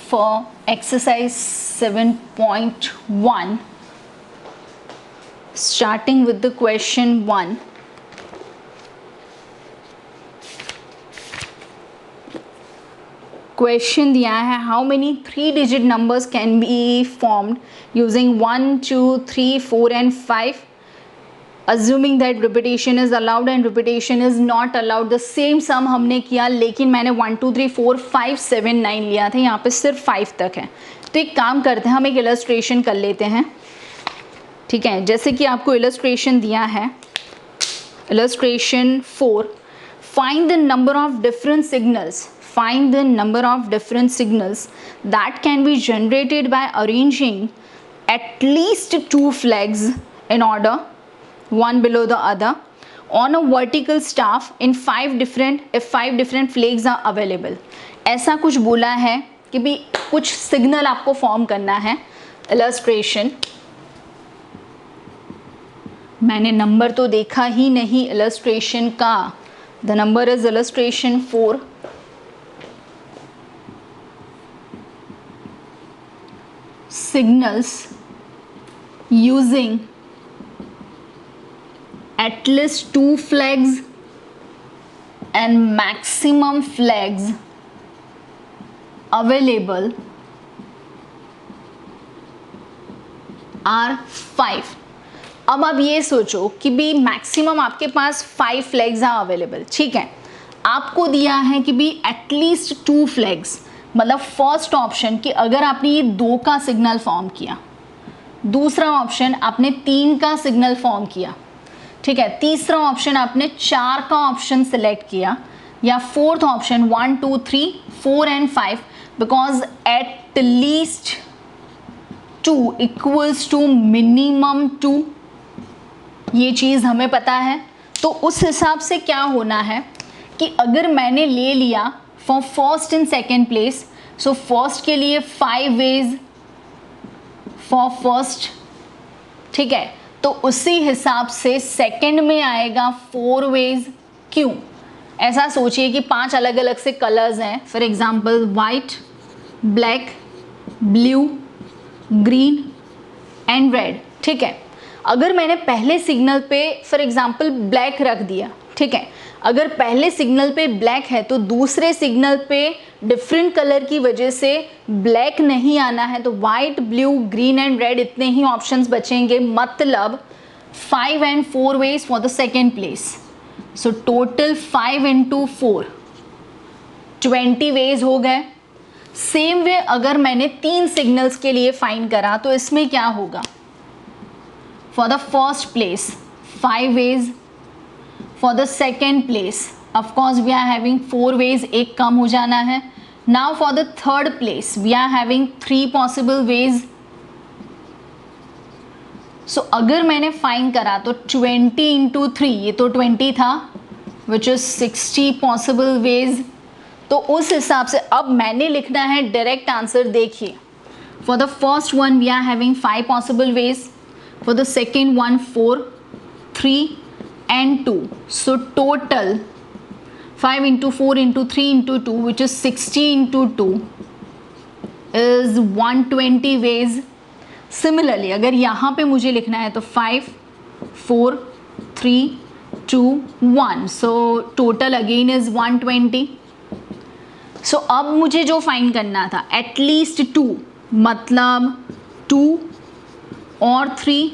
Speaker 1: For exercise 7.1, starting with the question 1, question दिया है how many 3 digit numbers can be formed using 1, 2, 3, 4 and 5, assuming that repetition is allowed and repetition is not allowed। The same sum हमने किया, लेकिन मैंने 1, 2, 3, 4, 5, 7, 9 लिया था, यहाँ पे सिर्फ 5 तक है। तो एक काम करते हैं, हम एक इलस्ट्रेशन कर लेते हैं, ठीक है। जैसे कि आपको इलस्ट्रेशन दिया है, illustration 4, find the number of different signals, find the number of different signals that can be generated by arranging at least 2 flags in order, one below the other, on a vertical staff in 5 different flags are available। ऐसा कुछ बोला है कि भी कुछ सिग्नल आपको फॉर्म करना है। इलस्ट्रेशन, मैंने नंबर तो देखा ही नहीं इलस्ट्रेशन का, the number is illustration 4। signals using at least 2 flags and maximum flags available are 5। अब आप ये सोचो कि भी मैक्सिमम आपके पास 5 फ्लैग्स are अवेलेबल, ठीक है। आपको दिया है कि भी एटलीस्ट 2 फ्लैग्स, मतलब फर्स्ट ऑप्शन कि अगर आपने ये 2 का सिग्नल फॉर्म किया, दूसरा ऑप्शन आपने 3 का सिग्नल फॉर्म किया, ठीक है, तीसरा ऑप्शन आपने 4 का ऑप्शन सिलेक्ट किया, या fourth option 1, 2, 3, 4 and 5, because at least 2 equals to minimum 2, ये चीज़ हमें पता है। तो उस हिसाब से क्या होना है कि अगर मैंने ले लिया for first and second place, so first के लिए 5 वेज फॉर फर्स्ट, ठीक है, तो उसी हिसाब से सेकेंड में आएगा 4 वेज। क्यों? ऐसा सोचिए कि 5 अलग अलग से कलर्स हैं, for example white, black, blue, green and red, ठीक है। अगर मैंने पहले सिग्नल पे फॉर एग्जाम्पल ब्लैक रख दिया, ठीक है, अगर पहले सिग्नल पे ब्लैक है तो दूसरे सिग्नल पे डिफरेंट कलर की वजह से ब्लैक नहीं आना है, तो white, blue, green and red इतने ही ऑप्शंस बचेंगे, मतलब 5 and 4 ways for the second place. So total 5 into 4 20 ways हो गए। सेम वे अगर मैंने 3 सिग्नल्स के लिए फाइंड करा तो इसमें क्या होगा, for the first place 5 ways, for the second place of course we are having 4 ways, एक कम हो जाना है। now for the third place we are having 3 possible ways। so अगर मैंने फाइंड करा तो 20 into 3, ये तो 20 था, which is 60 possible ways। तो उस हिसाब से अब मैंने लिखना है डायरेक्ट आंसर। देखिए, for the first one we are having 5 possible ways, for the second one 4, 3 and 2, so total 5 into 4 into 3 into 2, which is 60 into 2 is 120 ways। Similarly अगर यहाँ पे मुझे लिखना है तो 5 4 3 2 1, सो टोटल अगेन इज 120. सो अब मुझे जो फाइंड करना था एटलीस्ट 2, मतलब 2 और 3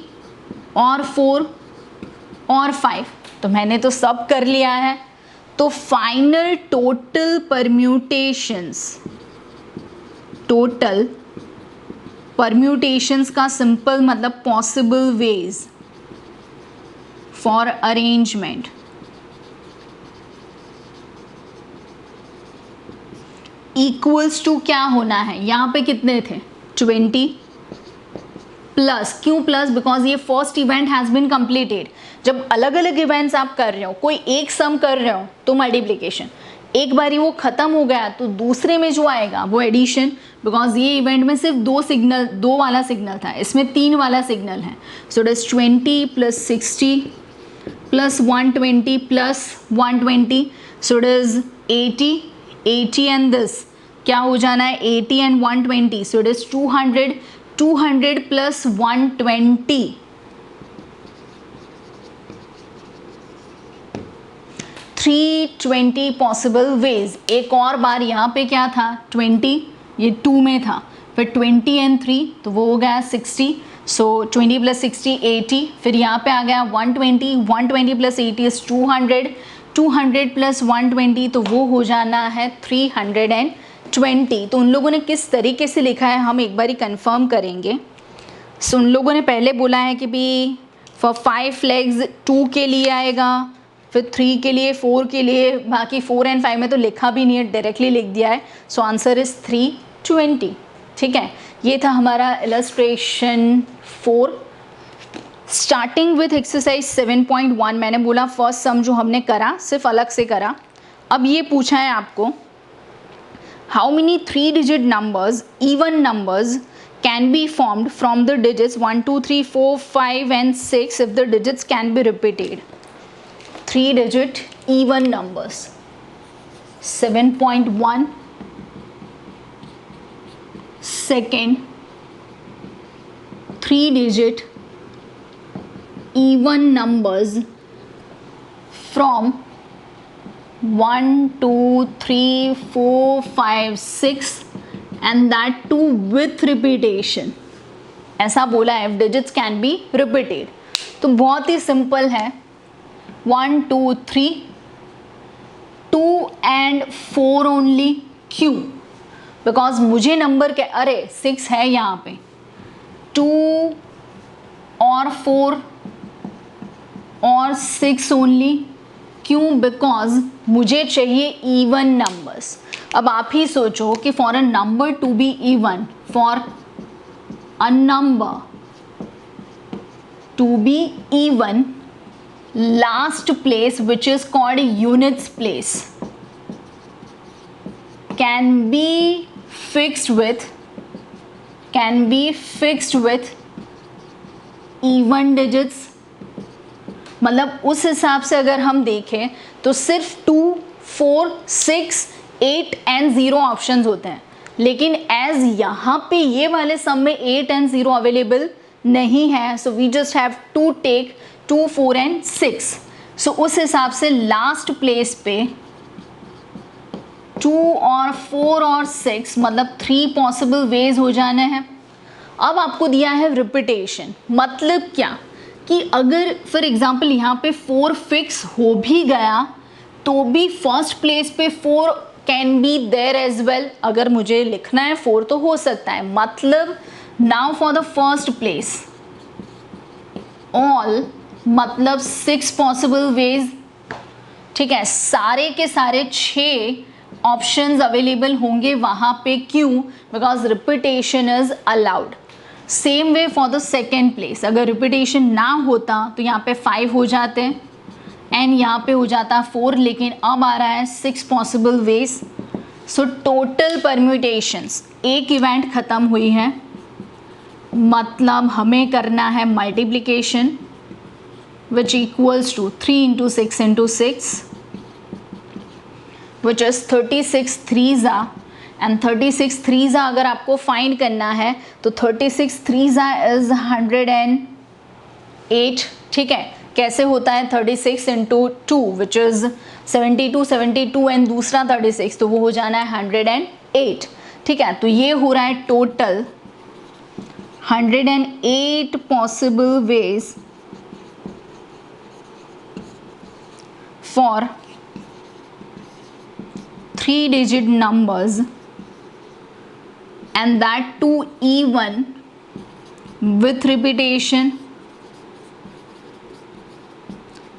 Speaker 1: और 4 और 5, तो मैंने तो सब कर लिया है. तो फाइनल टोटल परम्यूटेशंस का सिंपल मतलब possible ways for arrangement equals to क्या होना है, यहाँ पे कितने थे 20 प्लस. क्यों प्लस? बिकॉज ये first event has been completed. जब अलग अलग इवेंट्स आप कर रहे हो, कोई एक सम कर रहे हो तो मल्टीप्लिकेशन, एक बारी वो ख़त्म हो गया तो दूसरे में जो आएगा वो एडिशन. बिकॉज ये इवेंट में सिर्फ दो वाला सिग्नल था, इसमें 3 वाला सिग्नल है. सो it is 20 plus 60 plus 120 plus 120, so it is 80 and this क्या हो जाना है 80 and 120, so it is 200 plus 120, 320 possible ways. एक और बार यहाँ पे क्या था 20, ये 2 में था, फिर 20 एंड 3 तो वो हो गया 60. सो 20 प्लस 60 80, फिर यहाँ पे आ गया 120 प्लस 80 इज 200 प्लस 120 तो वो हो जाना है 320. तो उन लोगों ने किस तरीके से लिखा है हम एक बारी कंफर्म करेंगे. सो उन लोगों ने पहले बोला है कि भी फॉर 5 लेग्स 2 के लिए आएगा, फिर 3 के लिए, 4 के लिए, बाकी 4 एंड 5 में तो लिखा भी नहीं है, डायरेक्टली लिख दिया है. So answer is 320. ठीक है, ये था हमारा इलस्ट्रेशन 4. स्टार्टिंग विथ एक्सरसाइज 7.1 मैंने बोला फर्स्ट सम जो हमने करा सिर्फ अलग से करा. अब ये पूछा है आपको how many 3-digit numbers, even numbers, can be formed from the digits 1 2 3 4 5 and 6 if the digits can be repeated. 3-digit even numbers. 7.1 second 3-digit even numbers from 1 2 3 4 5 6 and that too with repetition. ऐसा बोला है if digits can be repeated. तो बहुत ही सिंपल है 1 2 3 2 and 4 only. क्यों? बिकॉज मुझे नंबर के अरे 6 है यहाँ पे, 2 और 4 और 6 ओनली. क्यों? बिकॉज मुझे चाहिए इवन नंबर्स. अब आप ही सोचो कि for a number to be even, for a number to be even, last place which is called units place can be fixed with even digits. मतलब उस हिसाब से अगर हम देखें तो सिर्फ 2 4 6 8 एंड 0 ऑप्शंस होते हैं, लेकिन एज यहाँ पे ये वाले सम में 8 एंड 0 अवेलेबल नहीं है. So we just have to take 2 4 and 6. सो उस हिसाब से लास्ट प्लेस पे 2 और 4 और 6 मतलब 3 पॉसिबल वेज हो जाने हैं. अब आपको दिया है रिपीटेशन. मतलब क्या कि अगर फॉर एग्जांपल यहाँ पे 4 फिक्स हो भी गया तो भी फर्स्ट प्लेस पे 4 can be there as well. अगर मुझे लिखना है 4 तो हो सकता है. मतलब now for the first place all मतलब 6 पॉसिबल वेज. ठीक है, सारे के सारे 6 ऑप्शंस अवेलेबल होंगे वहाँ पे. क्यों? Because repetition is allowed. Same way for the second place, अगर रिपीटेशन ना होता तो यहाँ पे 5 हो जाते हैं एंड यहाँ पे हो जाता 4, लेकिन अब आ रहा है 6 possible ways. So total permutations, एक इवेंट ख़त्म हुई है, मतलब हमें करना है multiplication which equals to 3 into 6 into 6 which is 36 3s are, and 36 3s अगर आपको फाइंड करना है तो 36 3s इज 108, ठीक है। कैसे होता है 36 इंटू 2 विच इज 72 72 एंड दूसरा 36 तो वो हो जाना है 108, ठीक है। तो ये हो रहा है total 108 possible ways for 3-digit numbers and that too even with repetition।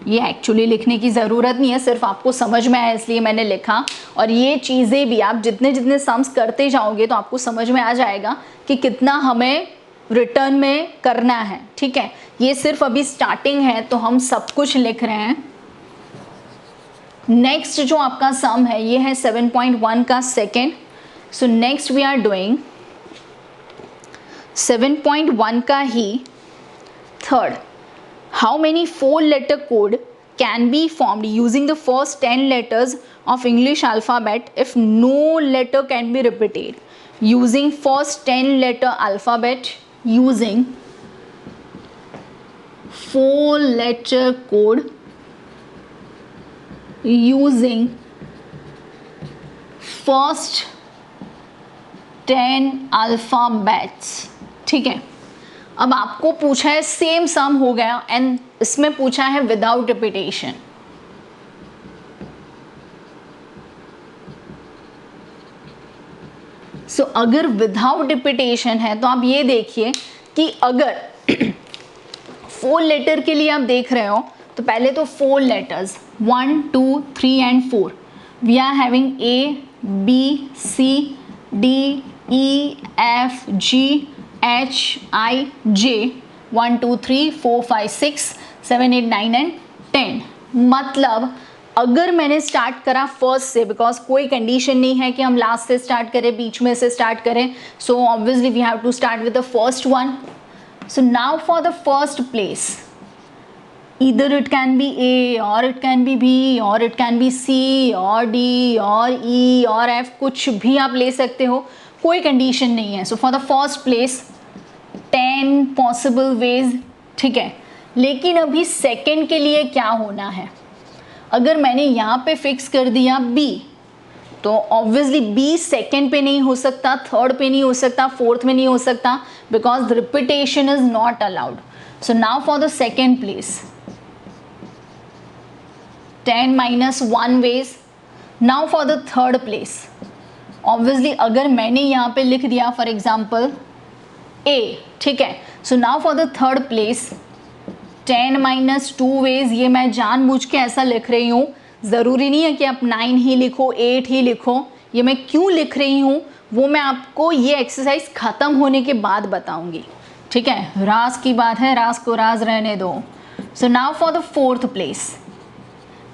Speaker 1: ये एक्चुअली लिखने की ज़रूरत नहीं है, सिर्फ आपको समझ में आया इसलिए मैंने लिखा। और ये चीज़ें भी आप जितने जितने सम्स करते जाओगे तो आपको समझ में आ जाएगा कि कितना हमें रिटर्न में करना है, ठीक है। ये सिर्फ अभी स्टार्टिंग है तो हम सब कुछ लिख रहे हैं। नेक्स्ट जो आपका सम है ये है 7.1 का सेकेंड। So next we are doing 7.1 का ही third. How many 4-letter code can be formed using the first 10 letters of English alphabet if no letter can be repeated? Using first 10-letter alphabet using 4-letter code using first 10 alphabets, ठीक है। अब आपको पूछा है सेम सम हो गया एंड इसमें पूछा है विदाउट रिपीटेशन। सो अगर विदाउट रिपीटेशन है तो आप ये देखिए कि अगर 4 लेटर के लिए आप देख रहे हो तो पहले तो 4 letters 1 2 3 and 4 we are having A B C D E F G H I J 1 2 3 4 5 6 7 8 9 and 10। मतलब अगर मैंने स्टार्ट करा फर्स्ट से, बिकॉज कोई कंडीशन नहीं है कि हम लास्ट से स्टार्ट करें, बीच में से स्टार्ट करें, so obviously we have to start with the first one. So now for the first place either it can be A or it can be B or it can be C or D or E or F, कुछ भी आप ले सकते हो, कोई कंडीशन नहीं है। So for the first place 10 possible ways, ठीक है। लेकिन अभी सेकंड के लिए क्या होना है, अगर मैंने यहाँ पे फिक्स कर दिया B तो ऑब्वियसली B सेकंड पे नहीं हो सकता, थर्ड पे नहीं हो सकता, फोर्थ में नहीं हो सकता, because repetition is not allowed. So now for the second place 10 minus 1 ways। now for the third place obviously अगर मैंने यहाँ पे लिख दिया फॉर एग्जाम्पल A, ठीक है। so now for the third place 10 minus 2 ways, ये मैं जानबूझ के ऐसा लिख रही हूँ, ज़रूरी नहीं है कि आप 9 ही लिखो 8 ही लिखो। ये मैं क्यों लिख रही हूँ वो मैं आपको ये एक्सरसाइज ख़त्म होने के बाद बताऊँगी, ठीक है। राज की बात है, राज को राज रहने दो। सो now for the fourth place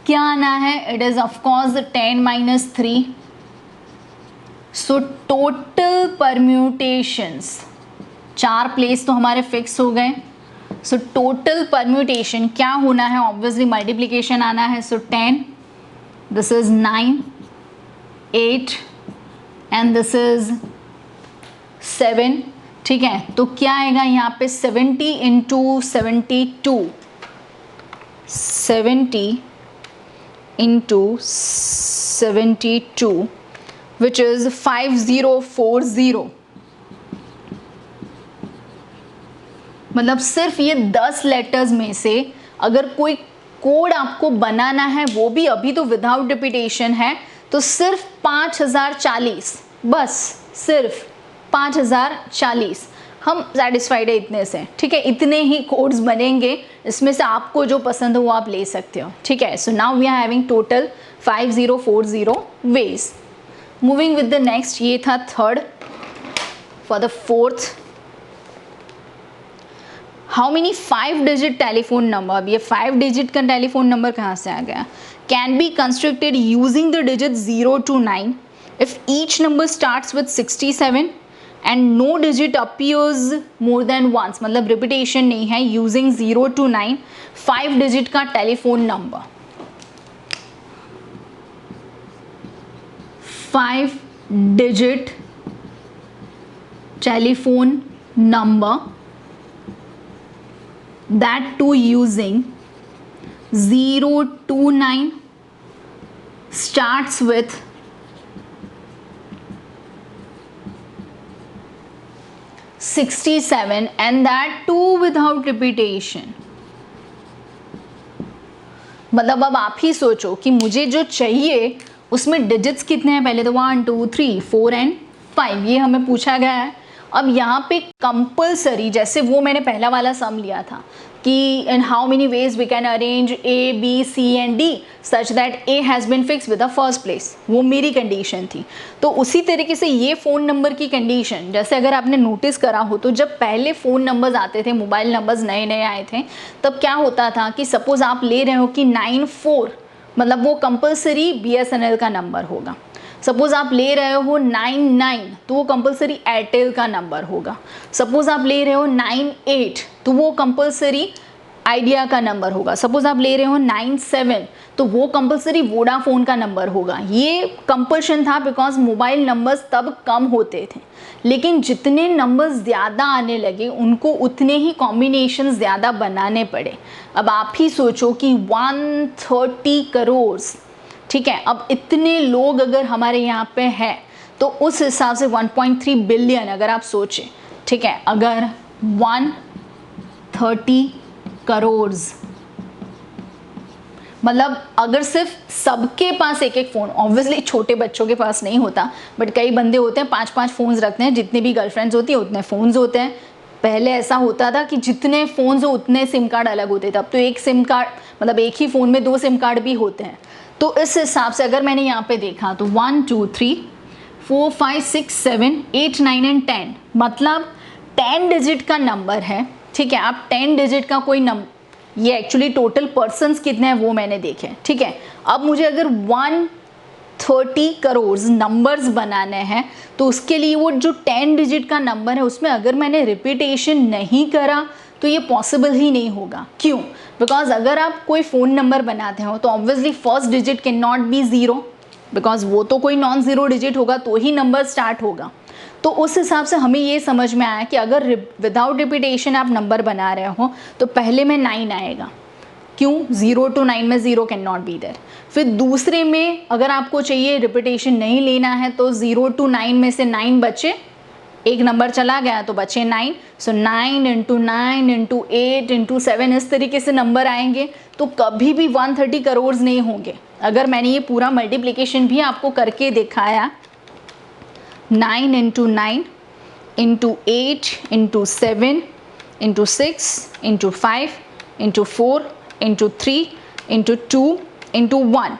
Speaker 1: क्या आना है, it is of course 10 minus 3। So total permutations 4 place तो हमारे फिक्स हो गए। सो टोटल परम्यूटेशन क्या होना है, ऑब्वियसली मल्टीप्लिकेशन आना है। सो 10, this is 9 8 and this is 7, ठीक है। तो क्या आएगा यहाँ पे 70 इंटू 72, 70 into 72 which is 5040। मतलब सिर्फ ये 10 लेटर्स में से अगर कोई कोड आपको बनाना है, वो भी अभी तो विदाउट रिपीटेशन है, तो सिर्फ 5040, बस सिर्फ 5040 हम सेटिस्फाइड है इतने से, ठीक है। इतने ही कोड्स बनेंगे, इसमें से आपको जो पसंद हो वो आप ले सकते हो, ठीक है। So now we are having total 5040 ways. Moving with the next, ये था third. For the fourth, how many 5-digit telephone number, अब ये 5 डिजिट का टेलीफोन नंबर कहाँ से आ गया, can be constructed using the digit 0 to 9 if each number starts with 67 and no digit appears more than once, मतलब रिपीटेशन नहीं है, यूजिंग 0 to 9 5 डिजिट का telephone number, 5 digit telephone number, that too using 029, starts with 67 and that too without repetition. मतलब अब आप ही सोचो कि मुझे जो चाहिए उसमें डिजिट्स कितने हैं, पहले तो 1 2 3 4 एंड 5 ये हमें पूछा गया है। अब यहाँ पे कंपलसरी, जैसे वो मैंने पहला वाला सम लिया था कि in how many ways we can arrange A B C and D such that A has been fix with the first place, वो मेरी कंडीशन थी। तो उसी तरीके से ये फ़ोन नंबर की कंडीशन, जैसे अगर आपने नोटिस करा हो तो जब पहले फ़ोन नंबर्स आते थे, मोबाइल नंबर्स नए नए आए थे, तब क्या होता था कि सपोज़ आप ले रहे हो कि 94, मतलब वो कंपलसरी BSNL का नंबर होगा। सपोज़ आप ले रहे हो 99 तो वो कंपलसरी एयरटेल का नंबर होगा। सपोज़ आप ले रहे हो 98 तो वो कंपलसरी आइडिया का नंबर होगा। सपोज़ आप ले रहे हो 97 तो वो कंपलसरी वोडाफोन का नंबर होगा। ये कंपल्शन था बिकॉज मोबाइल नंबर्स तब कम होते थे, लेकिन जितने नंबर्स ज़्यादा आने लगे उनको उतने ही कॉम्बिनेशन ज़्यादा बनाने पड़े। अब आप ही सोचो कि 130 करोड़, ठीक है, अब इतने लोग अगर हमारे यहाँ पे हैं तो उस हिसाब से 1.3 बिलियन अगर आप सोचें, ठीक है, अगर 130 करोड़, मतलब अगर सिर्फ सबके पास एक एक फ़ोन, ऑब्वियसली छोटे बच्चों के पास नहीं होता, बट कई बंदे होते हैं 5-5 फ़ोन्स रखते हैं, जितनी भी गर्लफ्रेंड्स होती है उतने फ़ोन्स होते हैं। पहले ऐसा होता था कि जितने फ़ोन्स हो उतने सिम कार्ड अलग होते थे, अब तो एक सिम कार्ड मतलब एक ही फ़ोन में 2 सिम कार्ड भी होते हैं। तो इस हिसाब से अगर मैंने यहाँ पे देखा तो 1 2 3 4 5 6 7 8 9 एंड 10, मतलब 10 डिजिट का नंबर है, ठीक है। आप 10 डिजिट का कोई नंबर, ये एक्चुअली टोटल पर्सन्स कितने हैं वो मैंने देखे, ठीक है। अब मुझे अगर 130 करोड़ नंबर्स बनाने हैं तो उसके लिए वो जो 10 डिजिट का नंबर है उसमें अगर मैंने रिपीटेशन नहीं करा तो ये पॉसिबल ही नहीं होगा। क्यों? बिकॉज अगर आप कोई फ़ोन नंबर बनाते हो तो obviously first digit can not be zero, because वो तो कोई नॉन ज़ीरो डिजिट होगा तो ही नंबर स्टार्ट होगा। तो उस हिसाब से हमें ये समझ में आया कि अगर विदाउट रिपीटेशन आप नंबर बना रहे हो तो पहले में 9 आएगा। क्यों? 0 to 9 में 0 कैन नॉट बी देयर। फिर दूसरे में अगर आपको चाहिए रिपीटेशन नहीं लेना है तो 0 to 9 में से 9 बचे, एक नंबर चला गया तो बचे 9। सो 9 × 9 × 8 × 7 इस तरीके से नंबर आएंगे, तो कभी भी 130 करोड़ नहीं होंगे। अगर मैंने ये पूरा मल्टीप्लिकेशन भी आपको करके दिखाया, 9 × 9 × 8 × 7 × 6 × 5 × 4 × 3 × 2 × 1,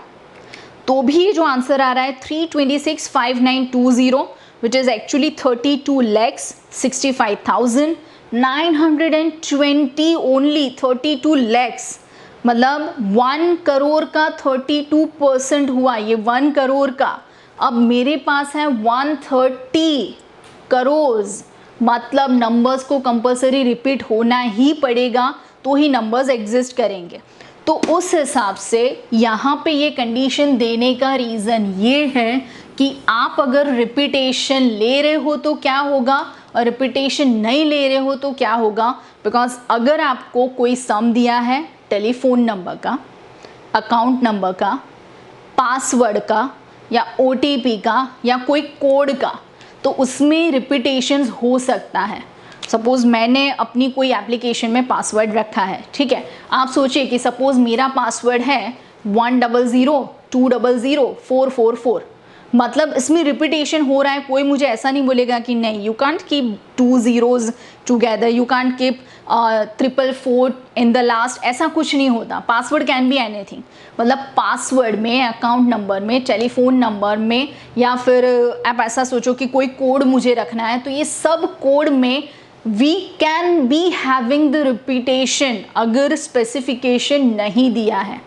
Speaker 1: तो भी ये जो आंसर आ रहा है 3265920 which is actually 32,65,920 only 32 lakhs, मतलब 1 करोड़ का 32% हुआ ये 1 करोड़ का। अब मेरे पास है 130 करोड़, मतलब नंबर्स को कंपलसरी रिपीट होना ही पड़ेगा तो ही नंबर्स एग्जिस्ट करेंगे। तो उस हिसाब से यहाँ पे ये कंडीशन देने का रीज़न ये है कि आप अगर रिपीटेशन ले रहे हो तो क्या होगा और रिपीटेशन नहीं ले रहे हो तो क्या होगा। बिकॉज अगर आपको कोई सम दिया है टेलीफोन नंबर का, अकाउंट नंबर का, पासवर्ड का या OTP का या कोई कोड का, तो उसमें रिपीटेशंस हो सकता है। सपोज़ मैंने अपनी कोई एप्लीकेशन में पासवर्ड रखा है, ठीक है। आप सोचिए कि सपोज़ मेरा पासवर्ड है 100202444, मतलब इसमें रिपीटेशन हो रहा है। कोई मुझे ऐसा नहीं बोलेगा कि नहीं, you can't keep 2 zeros together, you can't keep 444 in the last, ऐसा कुछ नहीं होता। पासवर्ड कैन बी एनीथिंग, मतलब पासवर्ड में, अकाउंट नंबर में, टेलीफोन नंबर में, या फिर आप ऐसा सोचो कि कोई कोड मुझे रखना है, तो ये सब कोड में we can be having the repetition अगर स्पेसिफिकेशन नहीं दिया है।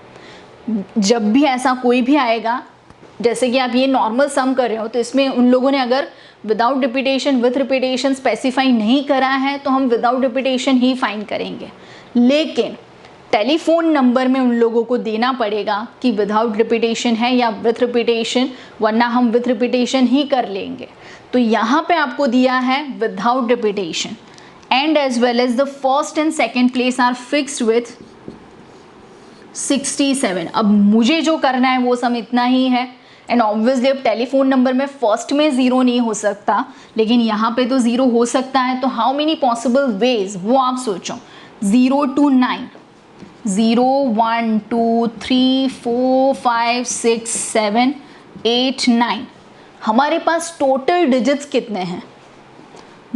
Speaker 1: जब भी ऐसा कोई भी आएगा, जैसे कि आप ये नॉर्मल सम कर रहे हो, तो इसमें उन लोगों ने अगर without repetition with repetition specify नहीं करा है तो हम विदाउट रिपीटेशन ही फाइंड करेंगे। लेकिन टेलीफोन नंबर में उन लोगों को देना पड़ेगा कि विदाउट रिपीटेशन है या विथ रिपीटेशन, वरना हम विथ रिपीटेशन ही कर लेंगे। तो यहाँ पे आपको दिया है without repetition, and as well as the first and second place are fixed with 67। अब मुझे जो करना है वो सम इतना ही है, एंड ऑब्वियसली अब टेलीफोन नंबर में फर्स्ट में ज़ीरो नहीं हो सकता, लेकिन यहाँ पे तो ज़ीरो हो सकता है। तो हाउ मेनी पॉसिबल वेज वो आप सोचो। 0 to 9, 0 1 2 3 4 5 6 7 8 9, हमारे पास टोटल डिजिट्स कितने हैं?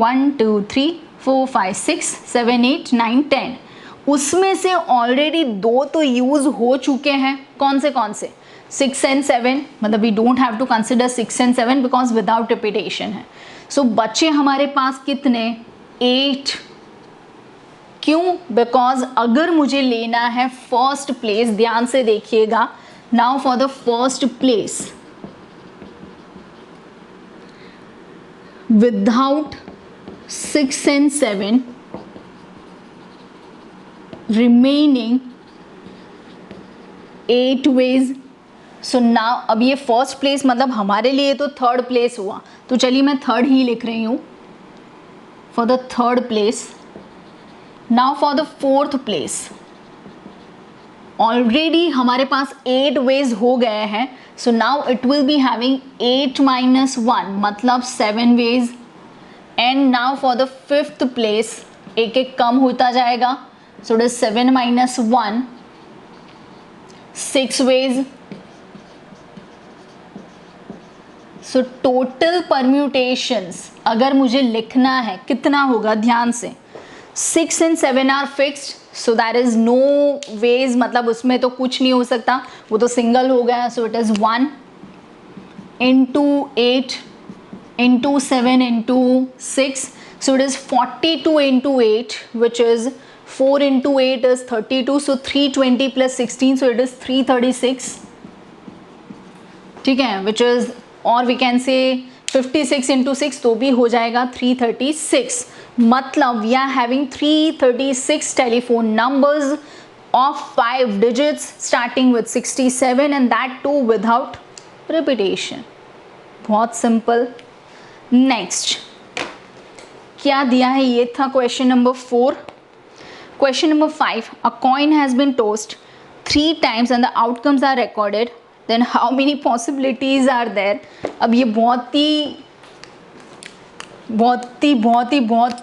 Speaker 1: 1 2 3 4 5 6 7 8 9 10। उसमें से ऑलरेडी 2 तो यूज़ हो चुके हैं। कौन से 6 and 7, मतलब we don't have to consider 6 and 7 because without repetition है। सो बच्चे हमारे पास कितने? 8। क्यों? बिकॉज अगर मुझे लेना है फर्स्ट प्लेस, ध्यान से देखिएगा, now for the first place without 6 and 7 remaining 8 ways। So now अब ये फर्स्ट प्लेस मतलब हमारे लिए तो थर्ड प्लेस हुआ, तो चलिए मैं थर्ड ही लिख रही हूँ for the third place. Now for the fourth place already हमारे पास 8 वेज हो गए हैं, so now it will be having 8 - 1 मतलब 7 ways. And now for the fifth place एक एक कम होता जाएगा, so it is 7 - 1 6 ways. So total permutations अगर मुझे लिखना है कितना होगा, ध्यान से 6 and 7 are fixed, so that is no ways, मतलब उसमें तो कुछ नहीं हो सकता, वो तो सिंगल हो गया। सो it is 1 into 8 into 7 into 6, so it is 42 into 8, which is 4 into 8 is 32, so 320 plus 16, so it is 336, ठीक है, which is, और we can say 56 into 6 तो भी हो जाएगा 336। मतलब we are having 336 telephone numbers of 5 digits starting with 67 and that too without repetition। बहुत सिंपल। नेक्स्ट क्या दिया है, ये था question number 4। Question number 5, a coin has been tossed 3 times and the outcomes are recorded, then how many possibilities are there। अब ये बहुत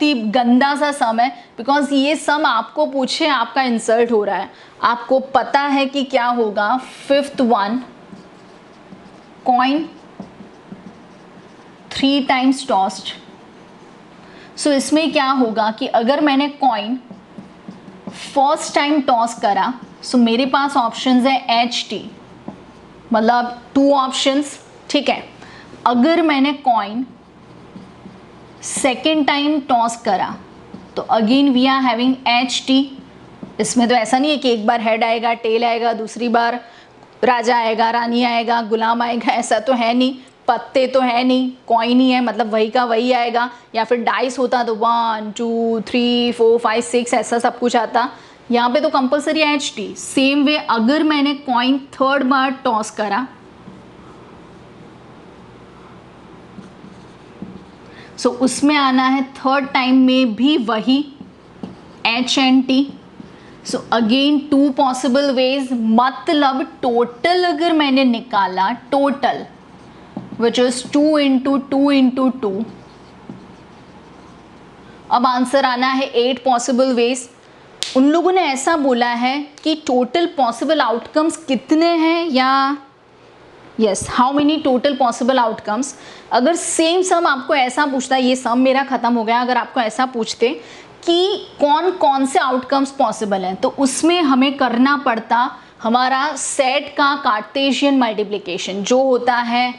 Speaker 1: ही गंदा सा सम है, बिकॉज ये सम आपको पूछे आपका इंसल्ट हो रहा है, आपको पता है कि क्या होगा। Fifth one, coin 3 times tossed. So इसमें क्या होगा कि अगर मैंने कॉइन फर्स्ट टाइम टॉस करा, सो मेरे पास ऑप्शंस है HT, मतलब 2 ऑप्शंस, ठीक है। अगर मैंने कॉइन सेकेंड टाइम टॉस करा तो again we are having HT। इसमें तो ऐसा नहीं है कि एक बार हेड आएगा, टेल आएगा, दूसरी बार राजा आएगा, रानी आएगा, गुलाम आएगा, ऐसा तो है नहीं, पत्ते तो है नहीं, कॉइन ही है, मतलब वही का वही आएगा। या फिर डाइस होता तो 1 2 3 4 5 6 ऐसा सब कुछ आता, यहाँ पे तो कंपलसरी HT। सेम वे अगर मैंने कॉइन थर्ड बार टॉस करा, सो उसमें आना है थर्ड टाइम में भी वही H and T। So again 2 possible ways, मतलब टोटल अगर मैंने निकाला, total which is 2 into 2 into 2, अब आंसर आना है 8 पॉसिबल वेज। उन लोगों ने ऐसा बोला है कि टोटल पॉसिबल आउटकम्स कितने हैं, या yes, how many total possible outcomes. अगर सेम सम आपको ऐसा पूछता, ये सम मेरा ख़त्म हो गया, अगर आपको ऐसा पूछते कि कौन कौन से आउटकम्स पॉसिबल हैं, तो उसमें हमें करना पड़ता हमारा सेट का कार्टेशियन मल्टीप्लिकेशन, जो होता है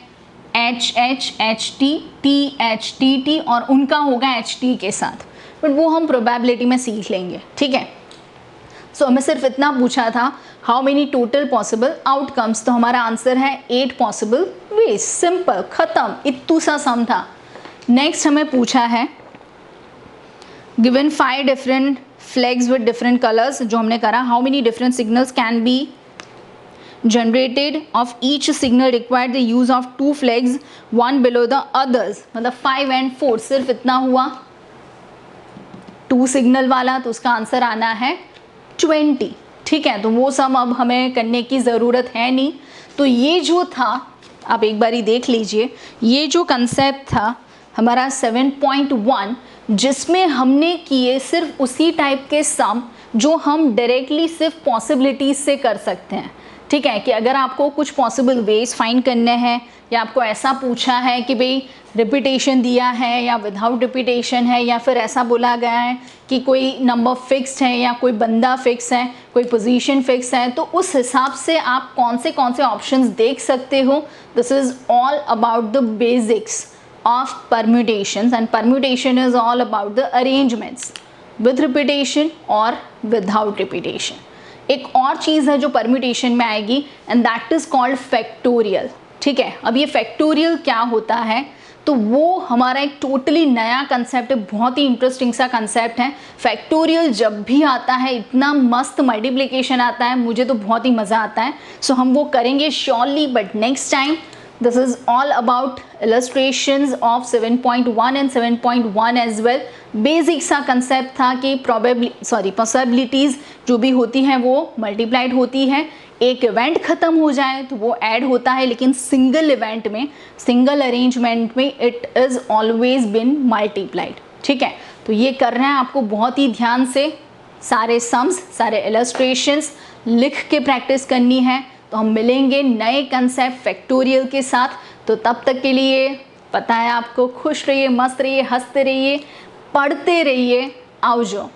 Speaker 1: HT TH और उनका होगा HT के साथ, बट वो हम प्रोबेबिलिटी में सीख लेंगे, ठीक है। सो हमें सिर्फ इतना पूछा था how many total possible outcomes, तो हमारा आंसर है 8 पॉसिबल वेज। सिंपल, ख़त्म, इतू सा सम था। नेक्स्ट हमें पूछा है given 5 different flags with different colours जो हमने करा, how many different signals can be generated of each signal required the use of 2 flags one below the others, मतलब 5 and 4 सिर्फ इतना हुआ 2 सिग्नल वाला, तो उसका आंसर आना है 20। ठीक है, तो वो सम अब हमें करने की ज़रूरत है नहीं। तो ये जो था आप एक बारी देख लीजिए, ये जो कंसेप्ट था हमारा 7.1 जिसमें हमने किए सिर्फ उसी टाइप के सम जो हम डायरेक्टली सिर्फ पॉसिबिलिटीज से कर सकते हैं। ठीक है, कि अगर आपको कुछ पॉसिबल वेज फाइंड करने हैं या आपको ऐसा पूछा है कि भाई रिपीटेशन दिया है या विदाउट रिपीटेशन है, या फिर ऐसा बोला गया है कि कोई नंबर फिक्स्ड है या कोई बंदा फिक्स है, कोई पोजीशन फिक्स है, तो उस हिसाब से आप कौन से ऑप्शंस देख सकते हो। This is all about the basics of permutations, and permutation is all about the arrangements with repetition or without repetition। एक और चीज़ है जो permutation में आएगी and that is called factorial। ठीक है, अब ये factorial क्या होता है, तो वो हमारा एक टोटली नया कंसेप्ट है, बहुत ही इंटरेस्टिंग सा कंसेप्ट है। फैक्टोरियल जब भी आता है इतना मस्त मल्टीप्लिकेशन आता है, मुझे तो बहुत ही मज़ा आता है। सो हम वो करेंगे surely, but next time. This is all about illustrations of 7.1 and 7.1 as well। Basic सा कंसेप्ट था कि पॉसिबिलिटीज़ जो भी होती हैं वो मल्टीप्लाइड होती है। एक इवेंट ख़त्म हो जाए तो वो ऐड होता है, लेकिन सिंगल इवेंट में, सिंगल अरेंजमेंट में it is always been multiplied. ठीक है, तो ये करना है आपको बहुत ही ध्यान से, सारे सम्स, सारे इलस्ट्रेशंस लिख के प्रैक्टिस करनी है। तो हम मिलेंगे नए कंसेप्ट फैक्टोरियल के साथ। तो तब तक के लिए पता है आपको, खुश रहिए, मस्त रहिए, हंसते रहिए, पढ़ते रहिए। आओ जो।